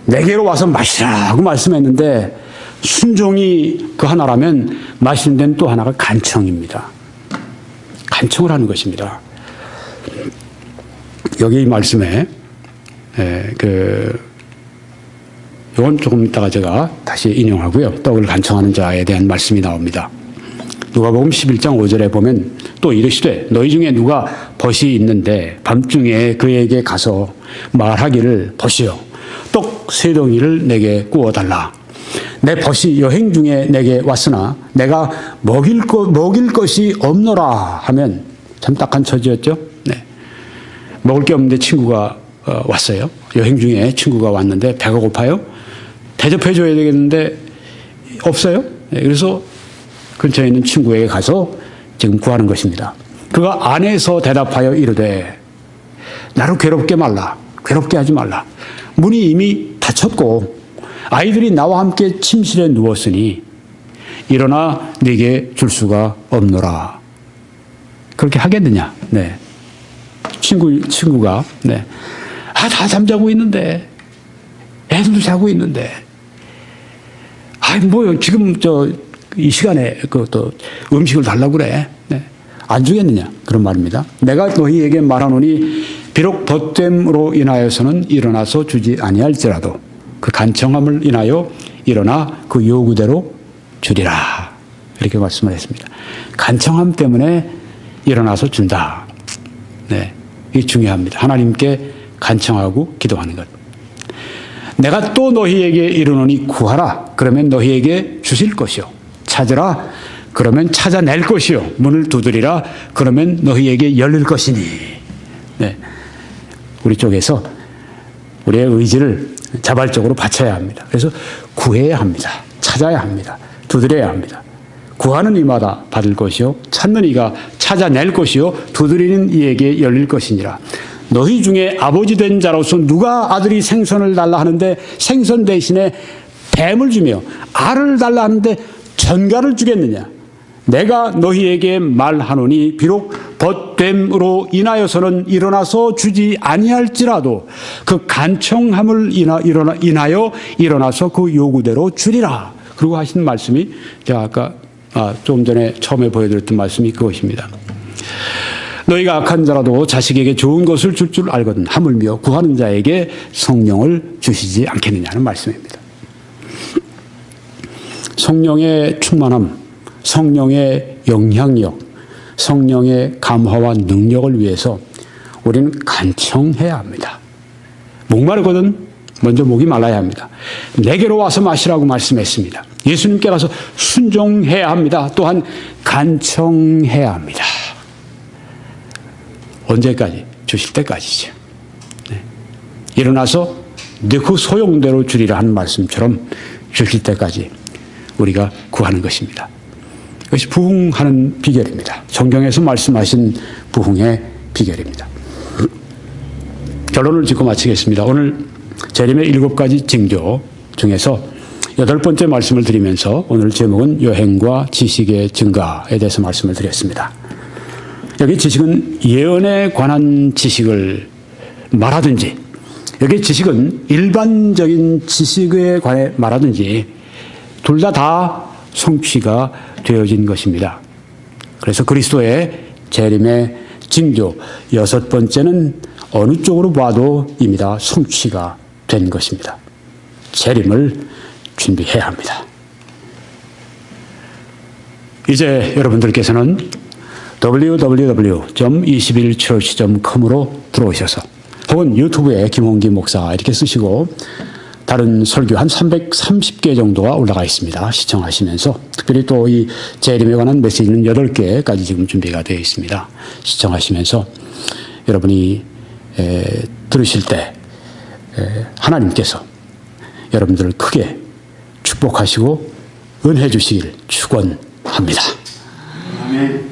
내게로 와서 마시라고 말씀했는데 순종이 그 하나라면 마시는 데는 또 하나가 간청입니다. 간청을 하는 것입니다. 여기 이 말씀에 이건 조금 이따가 제가 다시 인용하고요. 떡을 간청하는 자에 대한 말씀이 나옵니다. 누가복음 11장 5절에 보면 또 이르시되 너희 중에 누가 벗이 있는데 밤중에 그에게 가서 말하기를 보시오 떡 3덩이를 내게 구워달라. 내 벗이 여행 중에 내게 왔으나 내가 먹일 것이 없노라 하면 참 딱한 처지였죠. 네. 먹을 게 없는데 친구가 왔어요. 여행 중에 친구가 왔는데 배가 고파요. 대접해 줘야 되겠는데 없어요. 네. 그래서 근처에 있는 친구에게 가서 지금 구하는 것입니다. 그가 안에서 대답하여 이르되 나를 괴롭게 하지 말라. 문이 이미 닫혔고 아이들이 나와 함께 침실에 누웠으니 일어나 네게 줄 수가 없노라. 그렇게 하겠느냐? 네. 친구가 네. 다 잠자고 있는데 애들도 자고 있는데 뭐요 지금 이 시간에 또 음식을 달라고 그래. 네. 안 주겠느냐? 그런 말입니다. 내가 너희에게 말하노니 비록 벗됨으로 인하여서는 일어나서 주지 아니할지라도 그 간청함을 인하여 일어나 그 요구대로 주리라. 이렇게 말씀을 했습니다. 간청함 때문에 일어나서 준다. 네. 이게 중요합니다. 하나님께 간청하고 기도하는 것. 내가 또 너희에게 이르노니 구하라. 그러면 너희에게 주실 것이요. 찾으라. 그러면 찾아낼 것이요. 문을 두드리라. 그러면 너희에게 열릴 것이니. 네. 우리 쪽에서 우리의 의지를 자발적으로 바쳐야 합니다. 그래서 구해야 합니다. 찾아야 합니다. 두드려야 합니다. 구하는 이마다 받을 것이요. 찾는 이가 찾아낼 것이요. 두드리는 이에게 열릴 것이니라. 너희 중에 아버지 된 자로서 누가 아들이 생선을 달라 하는데 생선 대신에 뱀을 주며 알을 달라 하는데 전갈을 주겠느냐. 내가 너희에게 말하노니 비록 벗됨으로 인하여서는 일어나서 주지 아니할지라도 그 간청함을 인하여 일어나서 그 요구대로 주리라. 그리고 하신 말씀이 제가 아까 좀 전에 처음에 보여드렸던 말씀이 그것입니다. 너희가 악한 자라도 자식에게 좋은 것을 줄 줄 알거든 하물며 구하는 자에게 성령을 주시지 않겠느냐는 말씀입니다. 성령의 충만함, 성령의 영향력, 성령의 감화와 능력을 위해서 우리는 간청해야 합니다. 목마르거든 먼저 목이 말라야 합니다. 내게로 와서 마시라고 말씀했습니다. 예수님께서 순종해야 합니다. 또한 간청해야 합니다. 언제까지? 주실 때까지죠. 네. 일어나서 네 그 소용대로 주리라 하는 말씀처럼 주실 때까지 우리가 구하는 것입니다. 이것이 부흥하는 비결입니다. 성경에서 말씀하신 부흥의 비결입니다. 결론을 짓고 마치겠습니다. 오늘 재림의 7가지 징조 중에서 8번째 말씀을 드리면서 오늘 제목은 여행과 지식의 증가에 대해서 말씀을 드렸습니다. 여기 지식은 예언에 관한 지식을 말하든지, 여기 지식은 일반적인 지식에 관해 말하든지 둘 다 성취가 되어진 것입니다. 그래서 그리스도의 재림의 징조 6번째는 어느 쪽으로 봐도 이미 다 성취가 된 것입니다. 재림을 준비해야 합니다. 이제 여러분들께서는 www.21church.com으로 들어오셔서 혹은 유튜브에 김홍기 목사 이렇게 쓰시고 다른 설교 한 330개 정도가 올라가 있습니다. 시청하시면서 특별히 또 이 재림에 관한 메시지는 8개까지 지금 준비가 되어 있습니다. 시청하시면서 여러분이 들으실 때 하나님께서 여러분들을 크게 축복하시고 은혜 주시길 축원합니다. 아멘.